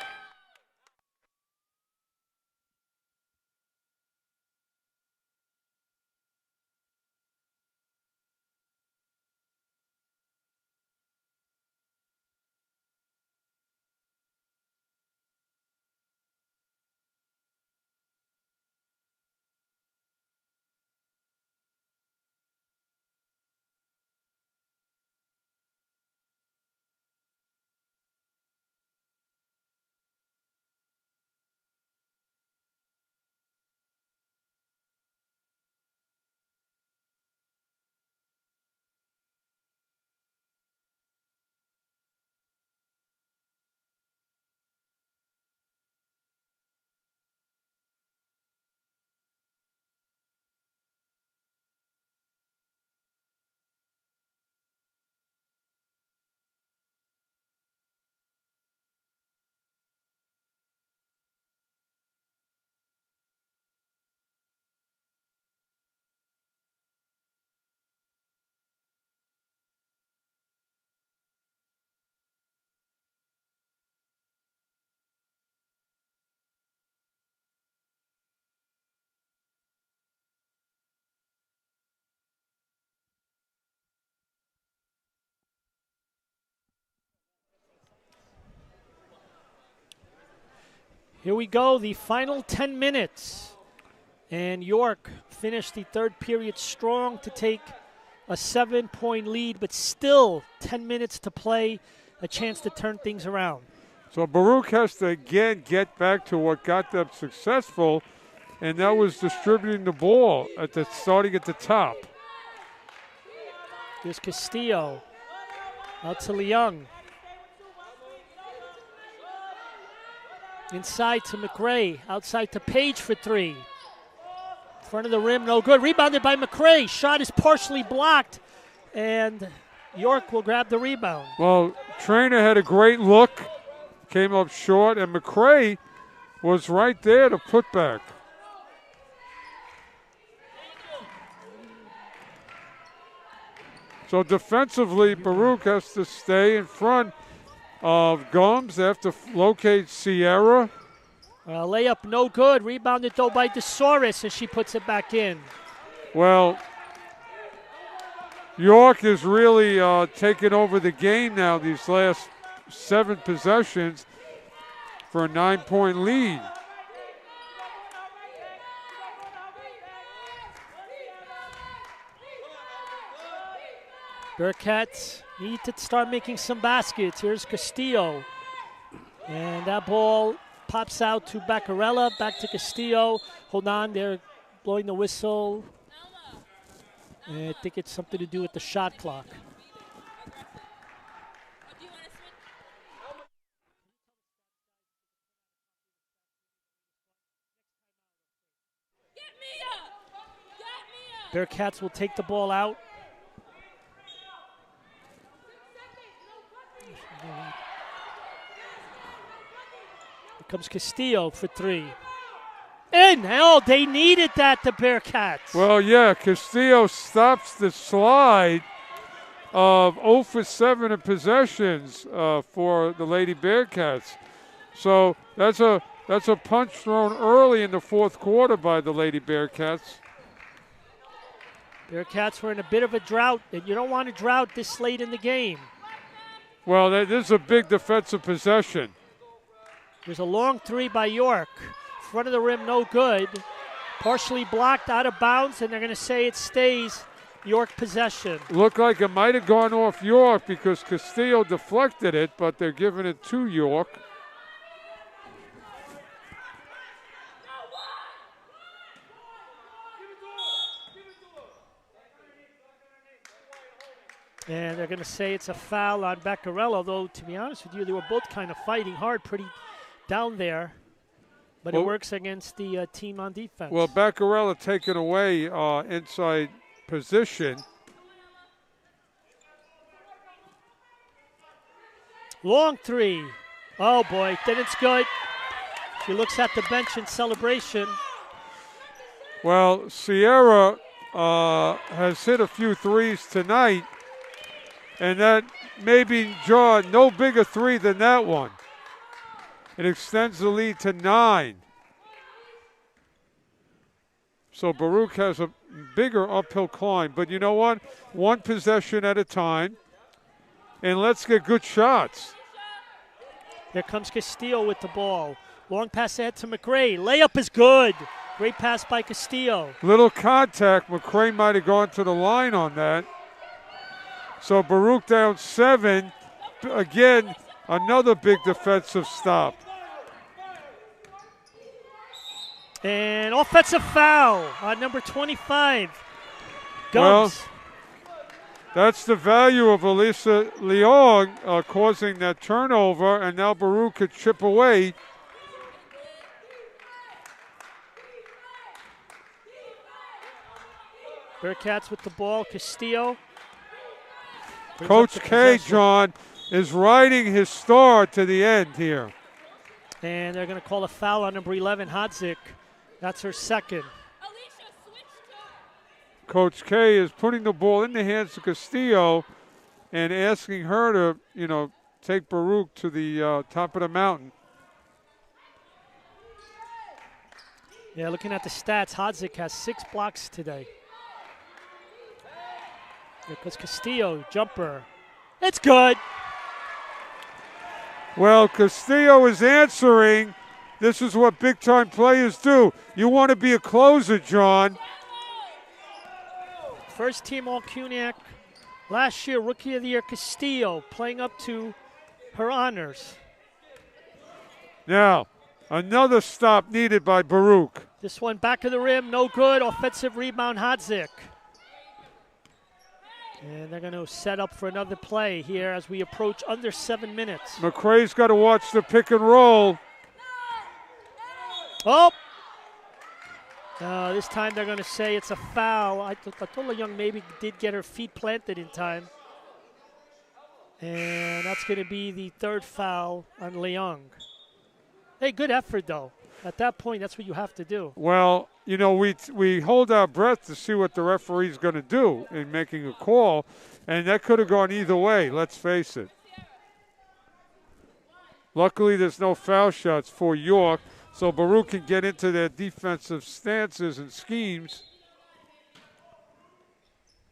Here we go, the final 10 minutes. And York finished the third period strong to take a 7-point lead, but still 10 minutes to play, a chance to turn things around. So Baruch has to again get back to what got them successful, and that was distributing the ball starting at the top. Here's Castillo out to Leung. Inside to McRae, outside to Page for 3. In front of the rim, no good. Rebounded by McRae. Shot is partially blocked, and York will grab the rebound. Well, Trainer had a great look, came up short, and McRae was right there to put back. So defensively, Baruch has to stay in front of Gums. They have to locate Sierra. Layup no good. Rebounded though by DeSauris as she puts it back in. Well, York is really taking over the game now these last 7 possessions for a 9-point lead. Bearcats need to start making some baskets. Here's Castillo. And that ball pops out to Baccarella, back to Castillo. Hold on, they're blowing the whistle. And I think it's something to do with the shot clock. Bearcats will take the ball out. Here comes Castillo for three. And hell, they needed that, the Bearcats. Well, yeah, Castillo stops the slide of 0 for 7 in possessions for the Lady Bearcats. So that's a punch thrown early in the fourth quarter by the Lady Bearcats. Bearcats were in a bit of a drought, and you don't want a drought this late in the game. Well, this is a big defensive possession. There's a long three by York. Front of the rim, no good. Partially blocked, out of bounds, and they're going to say it stays York possession. Looked like it might have gone off York because Castillo deflected it, but they're giving it to York. And they're going to say it's a foul on Baccarella, though, to be honest with you, they were both kind of fighting hard, pretty down there. But it works against the team on defense. Well, Baccarella taken away inside position. Long three. Oh, boy, then it's good. She looks at the bench in celebration. Well, Sierra has hit a few threes tonight. And that maybe draw no bigger three than that one. It extends the lead to 9. So Baruch has a bigger uphill climb. But you know what? One possession at a time. And let's get good shots. Here comes Castillo with the ball. Long pass ahead to McRae. Layup is good. Great pass by Castillo. Little contact. McRae might have gone to the line on that. So Baruch down 7. Again, another big defensive stop. And offensive foul on number 25. Gums. Well, that's the value of Elisa Leong causing that turnover, and now Baruch could chip away. Bearcats with the ball. Castillo. Coach K, John, is riding his star to the end here. And they're going to call a foul on number 11, Hodzik. That's her second. Coach K is putting the ball in the hands of Castillo and asking her to, take Baruch to the top of the mountain. Yeah, looking at the stats, Hodzik has 6 blocks today. There goes Castillo, jumper. It's good. Well, Castillo is answering. This is what big-time players do. You want to be a closer, John. First team All-CUNYAC. Last year, Rookie of the Year, Castillo, playing up to her honors. Now, another stop needed by Baruch. This one back of the rim, no good. Offensive rebound, Hodzik. And they're going to set up for another play here as we approach under 7 minutes. McRae's got to watch the pick and roll. Oh! This time they're going to say it's a foul. I thought Leong maybe did get her feet planted in time. And that's going to be the 3rd foul on Leong. Hey, good effort, though. At that point, that's what you have to do. Well, we hold our breath to see what the referee's going to do in making a call, and that could have gone either way, let's face it. Luckily, there's no foul shots for York, so Baruch can get into their defensive stances and schemes.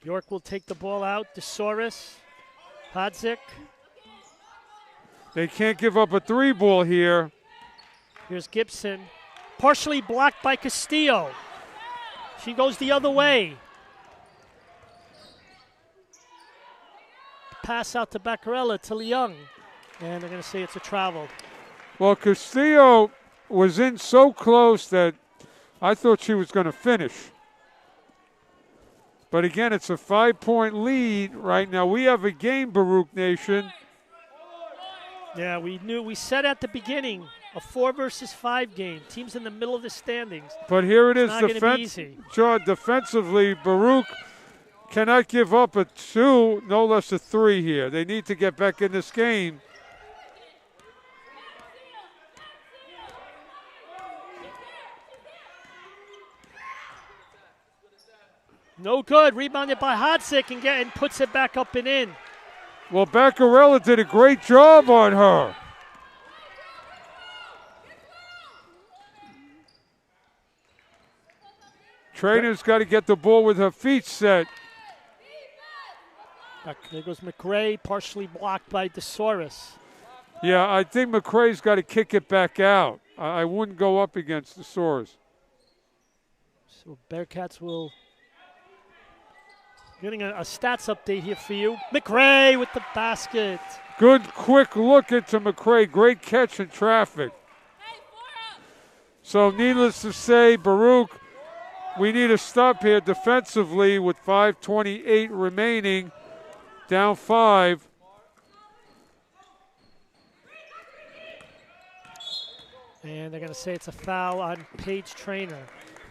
York will take the ball out. DeSoris, Hodzik. They can't give up a 3-ball here. Here's Gibson. Partially blocked by Castillo. She goes the other way. pass out to Beccarella to Leung. And they're going to say it's a travel. Well, Castillo was in so close that I thought she was going to finish. But again, it's a 5-point lead right now. We have a game, Baruch Nation. Yeah, we said at the beginning, a 4 versus 5 game. Teams in the middle of the standings. But here it is, not gonna be easy. Defensively, Baruch cannot give up a 2, no less a 3 here. They need to get back in this game. No good. Rebounded by Hodzik and puts it back up and in. Well, Beccarella did a great job on her. Trainer's got to get the ball with her feet set. There goes McRae, partially blocked by DeSauris. Yeah, I think McRae's got to kick it back out. I wouldn't go up against DeSauris. So Bearcats will... Getting a stats update here for you. McRae with the basket. Good quick look into McRae. Great catch in traffic. So needless to say, Baruch, we need a stop here defensively with 5:28 remaining. Down 5. And they're going to say it's a foul on Paige Trainer.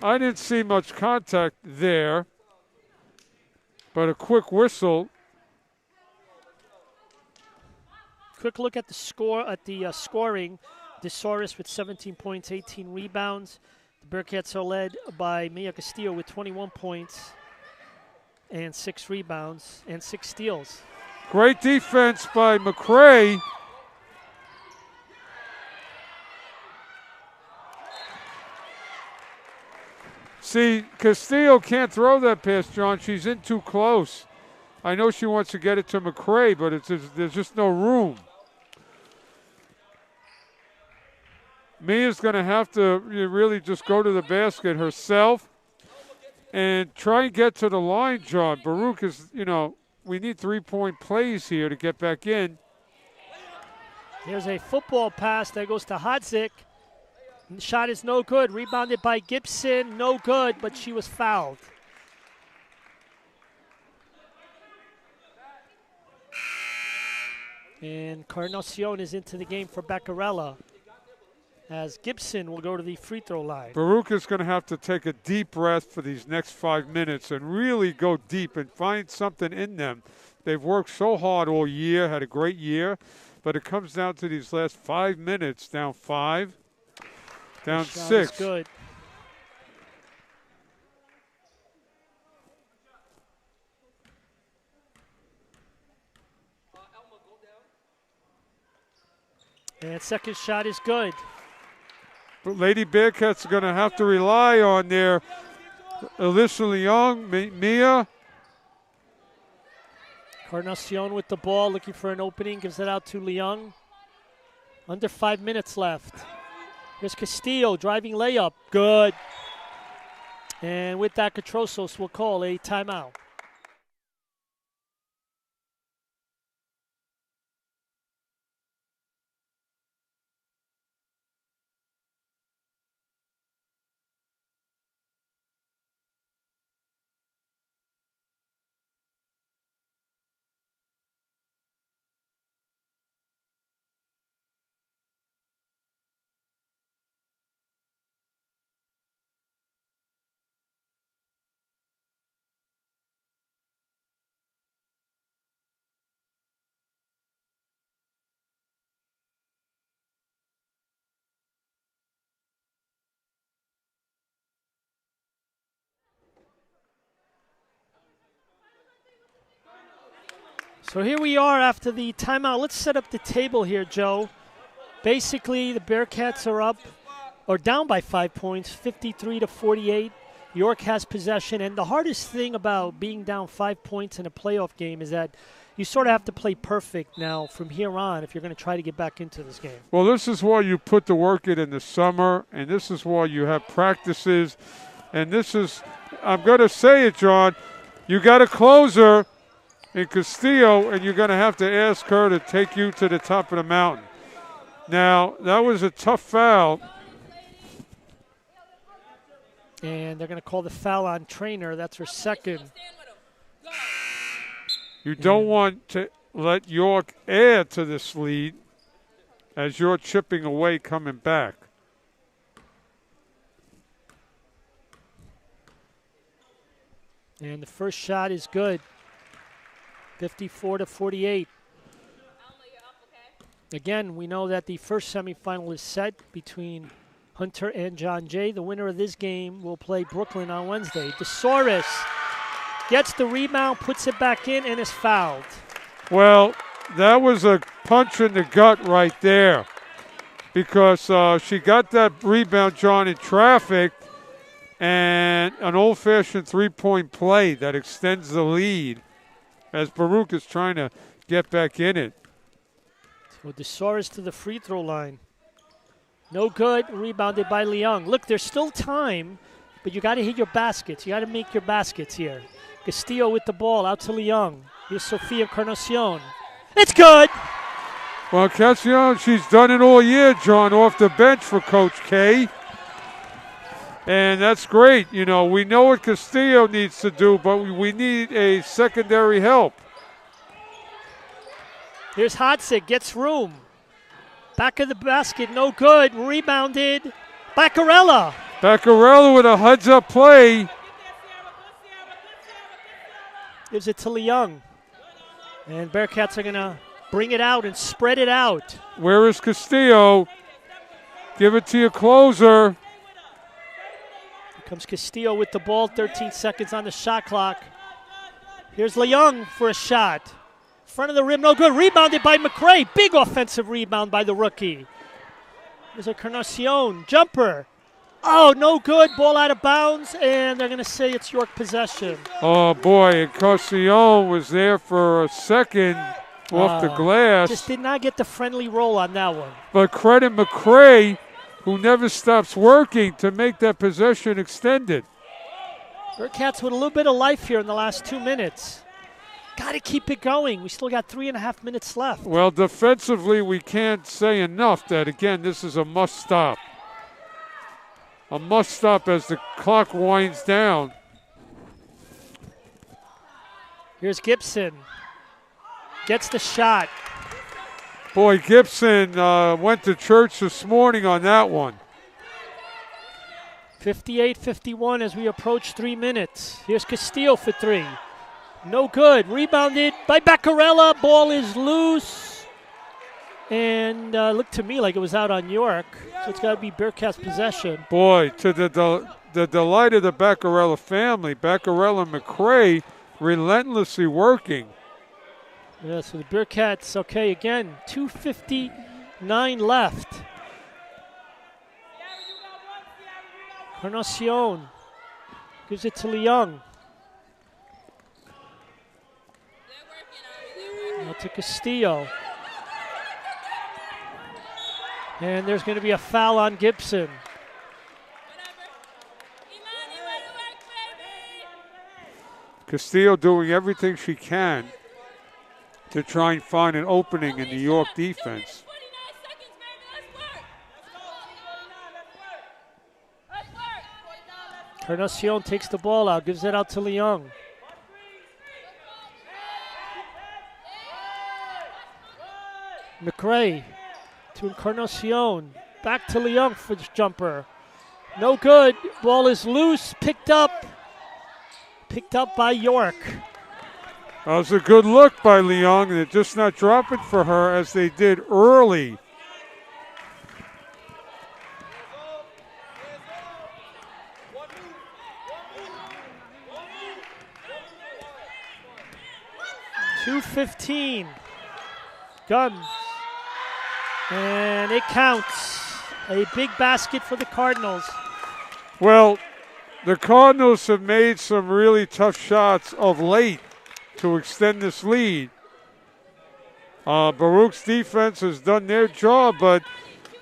I didn't see much contact there. But a quick whistle. Quick look at the scoring. DeSauris with 17 points, 18 rebounds. The Bearcats are led by Mia Castillo with 21 points and 6 rebounds and 6 steals. Great defense by McRae. See, Castillo can't throw that pass, John. She's in too close. I know she wants to get it to McRae, but there's just no room. Mia's going to have to really just go to the basket herself and try and get to the line, John. Baruch is, we need 3-point plays here to get back in. Here's a football pass that goes to Hodzik. The shot is no good. Rebounded by Gibson. No good, but she was fouled. And Carnacion is into the game for Beccarella, as Gibson will go to the free throw line. Baruch is going to have to take a deep breath for these next 5 minutes and really go deep and find something in them. They've worked so hard all year, had a great year, but it comes down to these last 5 minutes, down 5. Down 6. Good. And second shot is good. But Lady Bearcats are going to have to rely on their Alyssa Leung, Mia. Carnacion with the ball, looking for an opening, gives it out to Leung. Under 5 minutes left. Here's Castillo, driving layup. Good. And with that, Catrosos will call a timeout. So here we are after the timeout. Let's set up the table here, Joe. Basically, the Bearcats are up or down by 5 points, 53-48. York has possession, and the hardest thing about being down 5 points in a playoff game is that you sort of have to play perfect now from here on if you're going to try to get back into this game. Well, this is why you put the work in the summer, and this is why you have practices, and this is, I'm going to say it, John, you got a closer in Castillo, and you're going to have to ask her to take you to the top of the mountain. Now, that was a tough foul. And they're going to call the foul on Trainer. That's her second. You don't want to let York add to this lead as you're chipping away coming back. And the first shot is good. 54-48. Again, we know that the first semifinal is set between Hunter and John Jay. The winner of this game will play Brooklyn on Wednesday. DeSoris gets the rebound, puts it back in, and is fouled. Well, that was a punch in the gut right there because she got that rebound, John, in traffic, and an old-fashioned three-point play that extends the lead as Baruch is trying to get back in it. So DeSoris to the free throw line. No good, rebounded by Leung. Look, there's still time, but you got to hit your baskets. You got to make your baskets here. Castillo with the ball, out to Leung. Here's Sofia Encarnacion. It's good! Well, Castillo, she's done it all year, John, off the bench for Coach K. And that's great. You know, we know what Castillo needs to do, but we need a secondary help. Here's Hodzik, gets room. Back of the basket, no good. Rebounded. Baccarella. Baccarella with a heads-up play. Gives it to Leung. And Bearcats are going to bring it out and spread it out. Where is Castillo? Give it to your closer. Here comes Castillo with the ball. 13 seconds on the shot clock. Here's Leung for a shot. Front of the rim, no good. Rebounded by McRae. Big offensive rebound by the rookie. There's a Encarnacion. Jumper. Oh, no good. Ball out of bounds, and they're going to say it's York possession. Oh, boy. Encarnacion was there for a second off the glass. Just did not get the friendly roll on that one. But credit McRae, who never stops working to make that possession extended. Bearcats with a little bit of life here in the last 2 minutes. Got to keep it going. We still got 3.5 minutes left. Well, defensively, we can't say enough that, again, this is a must-stop. A must-stop as the clock winds down. Here's Gibson. Gets the shot. Boy, Gibson went to church this morning on that one. 58-51 as we approach 3 minutes. Here's Castillo for three. No good. Rebounded by Baccarella. Ball is loose. And looked to me like it was out on York. So it's got to be Bearcats possession. Boy, to the delight of the Baccarella family, Baccarella and McRae relentlessly working. Yeah, so the Bearcats, okay, again, 2:59 left. Encarnacion gives it to Leung. Now to Castillo. And there's going to be a foul on Gibson. Castillo doing everything she can to try and find an opening in the York defense. Encarnacion takes the ball out, gives it out to Leung. McRae to Encarnacion. Back to Leung for the jumper. No good. Ball is loose. Picked up. Picked up by York. That was a good look by Leung, and they're just not dropping for her as they did early. .215. Guns. And it counts. A big basket for the Cardinals. Well, the Cardinals have made some really tough shots of late to extend this lead. Baruch's defense has done their job, but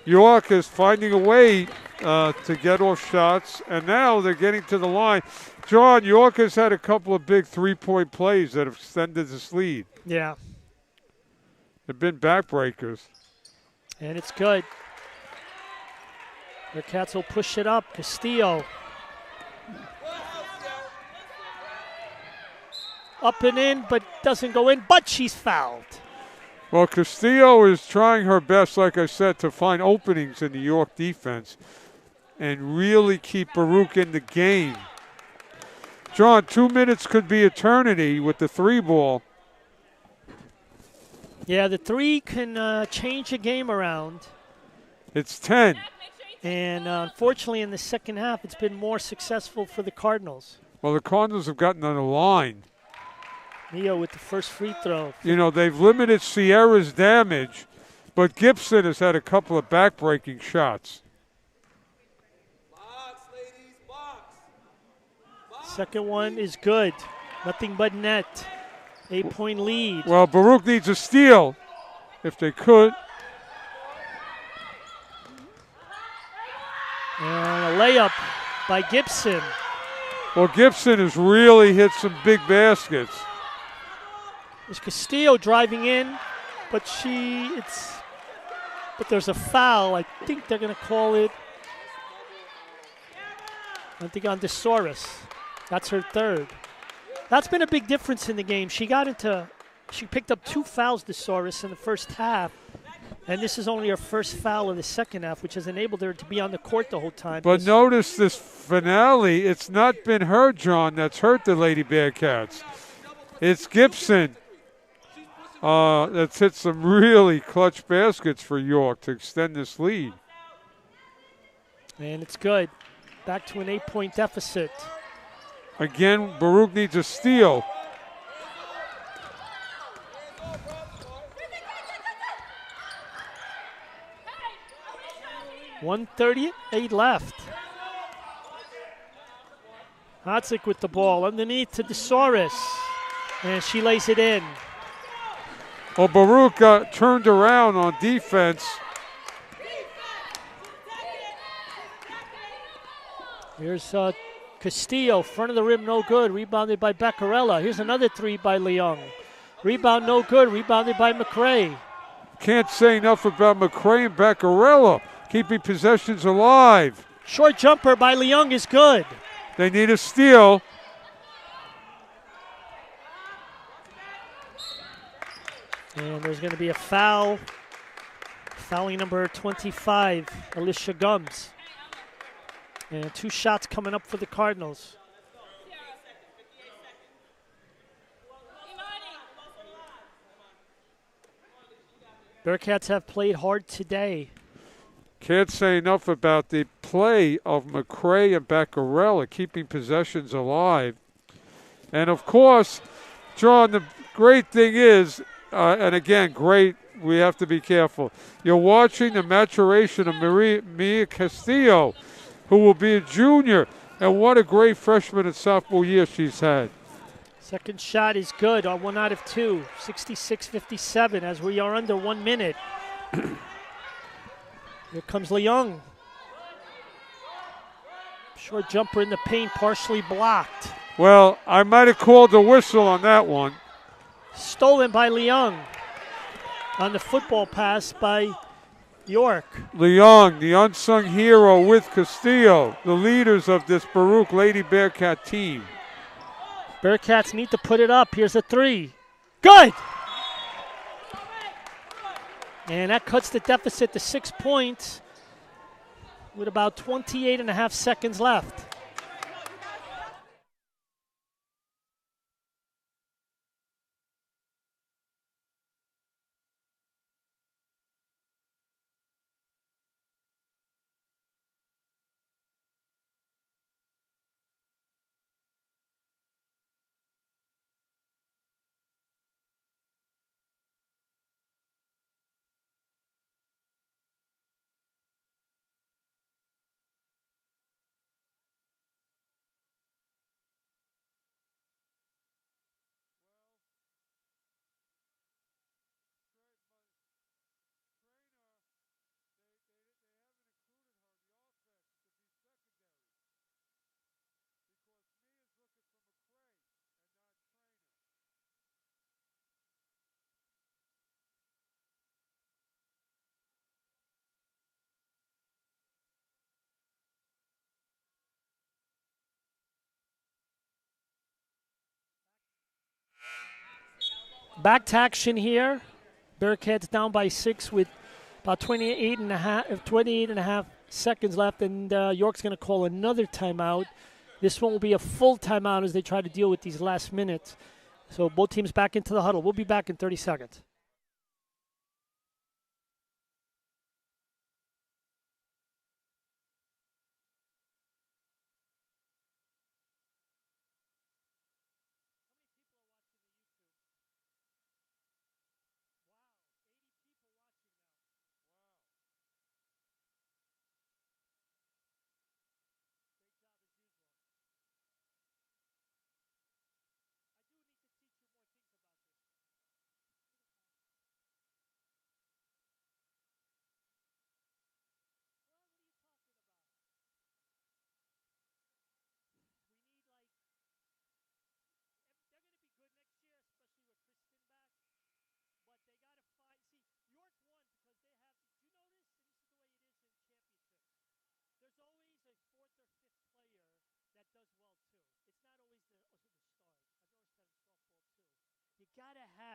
York is finding a way to get off shots, and now they're getting to the line. John, York has had a couple of big three-point plays that have extended this lead. Yeah. They've been backbreakers. And it's good. Bearcats will push it up. Castillo. Up and in, but doesn't go in, but she's fouled. Well, Castillo is trying her best, like I said, to find openings in the York defense and really keep Baruch in the game. John, 2 minutes could be eternity with the three ball. Yeah, the three can change a game around. It's 10. And unfortunately, in the second half, it's been more successful for the Cardinals. Well, the Cardinals have gotten on the line. Neo with the first free throw. You know, they've limited Sierra's damage, but Gibson has had a couple of back-breaking shots. Second one is good. Nothing but net. 8-point lead. Well, Baruch needs a steal, if they could. And a layup by Gibson. Well, Gibson has really hit some big baskets. There's Castillo driving in, but there's a foul. I think they're going to call it, I think, on DeSoros. That's her third. That's been a big difference in the game. She picked up 2 fouls, DeSoros, in the first half, and this is only her first foul of the second half, which has enabled her to be on the court the whole time. But notice this finale, it's not been her, John, that's hurt the Lady Bearcats. It's Gibson. That's hit some really clutch baskets for York to extend this lead. And it's good. Back to an 8-point deficit. Again, Baruch needs a steal. $1:38 left. Hotzik with the ball underneath to DeSoros. And she lays it in. Well, Baruch got turned around on defense. Here's Castillo, front of the rim, no good. Rebounded by Beccarella. Here's another three by Leung. Rebound, no good. Rebounded by McRae. Can't say enough about McRae and Beccarella, keeping possessions alive. Short jumper by Leung is good. They need a steal. And there's going to be a foul. Fouling number 25, Alicia Gums. And 2 shots coming up for the Cardinals. Bearcats have played hard today. Can't say enough about the play of McRae and Beccarella, keeping possessions alive. And, of course, John, the great thing is, and again, great, we have to be careful. You're watching the maturation of Mia Castillo, who will be a junior. And what a great freshman and sophomore year she's had. Second shot is good on 1 out of 2, 66-57 as we are under 1 minute. Here comes Leung. Short jumper in the paint, partially blocked. Well, I might have called the whistle on that one. Stolen by Leung on the football pass by York. Leung, the unsung hero with Castillo, the leaders of this Baruch Lady Bearcat team. Bearcats need to put it up. Here's a three. Good! And that cuts the deficit to 6 points with about 28.5 seconds left. Back to action here. Bearcats down by 6 with about 28 and a half seconds left, and York's going to call another timeout. This one will be a full timeout as they try to deal with these last minutes. So both teams back into the huddle. We'll be back in 30 seconds.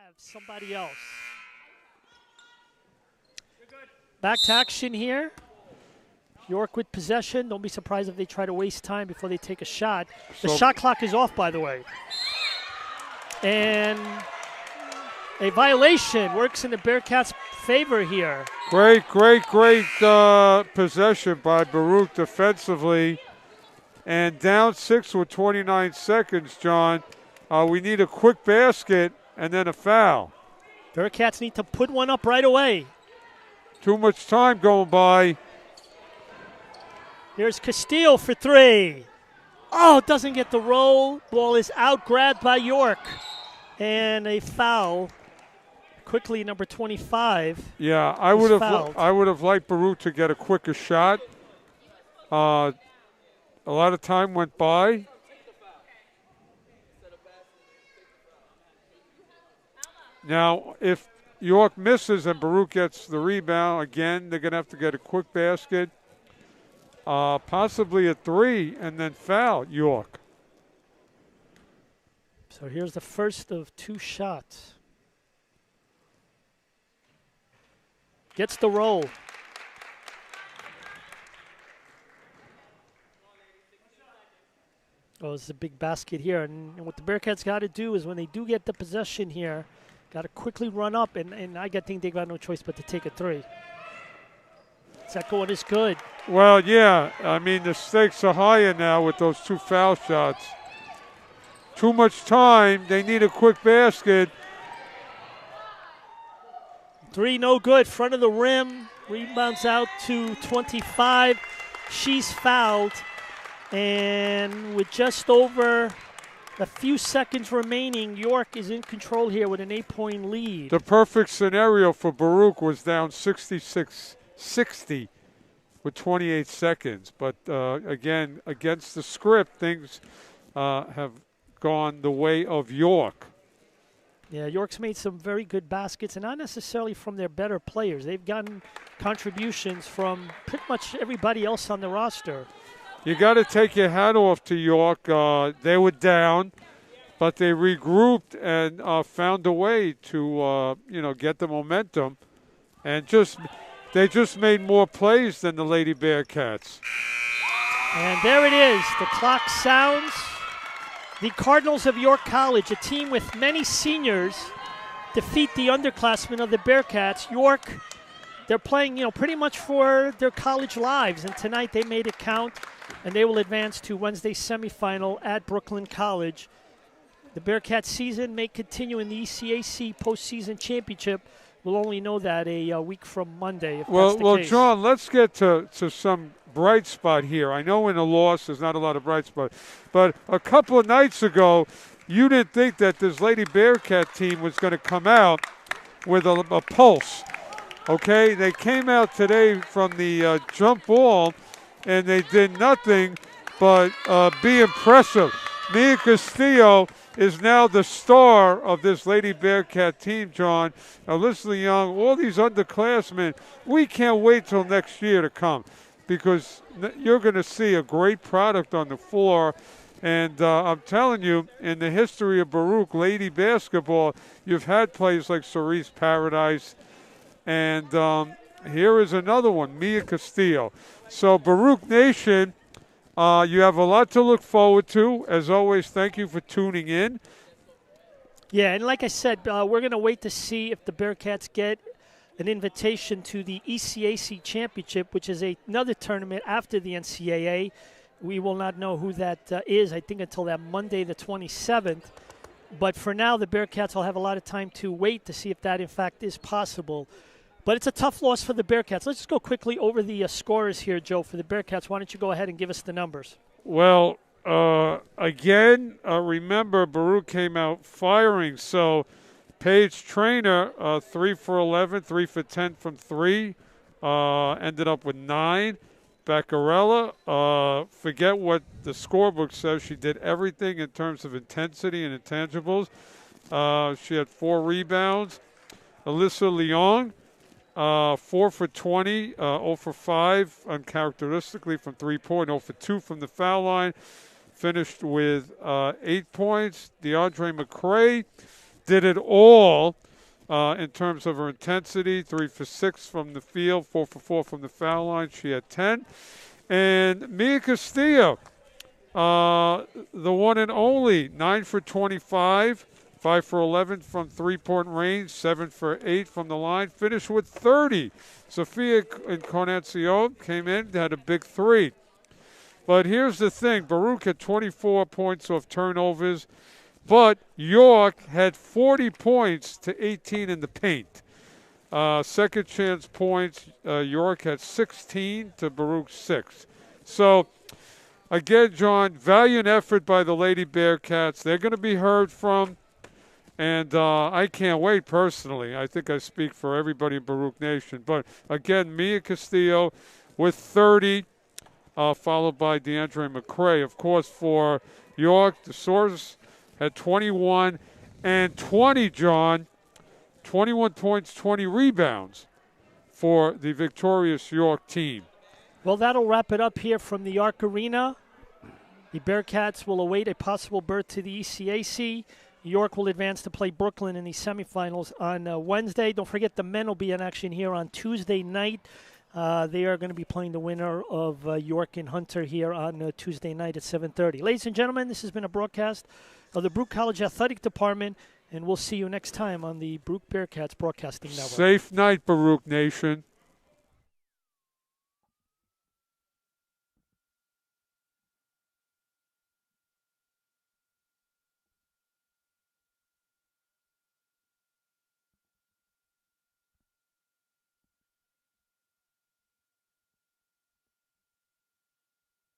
Have somebody else. Back to action here. York with possession. Don't be surprised if they try to waste time before they take a shot. The shot clock is off, by the way. And a violation works in the Bearcats' favor here. Great possession by Baruch defensively. And down 6 with 29 seconds, John. We need a quick basket and then a foul. Bearcats need to put one up right away. Too much time going by. Here's Castillo for 3. Oh, doesn't get the roll. Ball is out, grabbed by York. And a foul. Quickly, number 25. Yeah, I would have liked Baruch to get a quicker shot. A lot of time went by. Now, if York misses and Baruch gets the rebound, again, they're going to have to get a quick basket, possibly a 3, and then foul York. So here's the first of 2 shots. Gets the roll. Oh, it's a big basket here. And what the Bearcats got to do is when they do get the possession here, got to quickly run up, and I think they got no choice but to take a 3. Second one is good. Well, yeah. I mean, the stakes are higher now with those 2 foul shots. Too much time. They need a quick basket. 3 no good. Front of the rim. Rebounds out to 25. She's fouled. And with just over a few seconds remaining, York is in control here with an 8-point lead. The perfect scenario for Baruch was down 66-60 with 28 seconds. But, again, against the script, things have gone the way of York. Yeah, York's made some very good baskets, and not necessarily from their better players. They've gotten contributions from pretty much everybody else on the roster. You got to take your hat off to York. They were down, but they regrouped and found a way to, get the momentum. And they just made more plays than the Lady Bearcats. And there it is. The clock sounds. The Cardinals of York College, a team with many seniors, defeat the underclassmen of the Bearcats. York, they're playing, pretty much for their college lives. And tonight they made it count. And they will advance to Wednesday's semifinal at Brooklyn College. The Bearcats season may continue in the ECAC postseason championship. We'll only know that a week from Monday, if that's the case. John, let's get to some bright spot here. I know in a loss there's not a lot of bright spot. But a couple of nights ago, you didn't think that this Lady Bearcat team was going to come out with a pulse. Okay? They came out today from the jump ball, and they did nothing but be impressive. Mia Castillo is now the star of this Lady Bearcat team, John. Alyssa Young, all these underclassmen, we can't wait till next year to come because you're going to see a great product on the floor. And I'm telling you, in the history of Baruch lady basketball, you've had players like Cerise Paradise, and here is another one, Mia Castillo. So Baruch Nation, you have a lot to look forward to. As always, thank you for tuning in. Yeah, and like I said, we're going to wait to see if the Bearcats get an invitation to the CUNYAC Championship, which is another tournament after the NCAA. We will not know who that is, I think, until that Monday, the 27th. But for now, the Bearcats will have a lot of time to wait to see if that, in fact, is possible. But it's a tough loss for the Bearcats. Let's just go quickly over the scorers here, Joe, for the Bearcats. Why don't you go ahead and give us the numbers? Well, again, remember, Baruch came out firing. So Paige Trainer, 3 for 11, 3 for 10 from 3, ended up with 9. Beccarella, forget what the scorebook says. She did everything in terms of intensity and intangibles. She had 4 rebounds. Alyssa Leong, 4 for 20, 0 for 5, uncharacteristically from 3-point, 0 for 2 from the foul line. Finished with 8 points. DeAndre McCray did it all in terms of her intensity. 3 for 6 from the field, 4 for 4 from the foul line. She had 10. And Mia Castillo, the one and only, 9 for 25. 5 for 11 from three-point range, 7 for 8 from the line, finished with 30. Sophia Encarnacion came in, had a big 3. But here's the thing. Baruch had 24 points off turnovers, but York had 40 points to 18 in the paint. Second chance points, York had 16 to Baruch 6. So, again, John, valiant effort by the Lady Bearcats. They're going to be heard from. And I can't wait personally. I think I speak for everybody in Baruch Nation. But, again, Mia Castillo with 30, followed by DeAndre McCray. Of course, for York, the Source had 21 and 20, John. 21 points, 20 rebounds for the victorious York team. Well, that'll wrap it up here from the York Arena. The Bearcats will await a possible berth to the ECAC. York will advance to play Brooklyn in the semifinals on Wednesday. Don't forget the men will be in action here on Tuesday night. They are going to be playing the winner of York and Hunter here on Tuesday night at 7:30. Ladies and gentlemen, this has been a broadcast of the Baruch College Athletic Department, and we'll see you next time on the Baruch Bearcats Broadcasting Network. Safe night, Baruch Nation.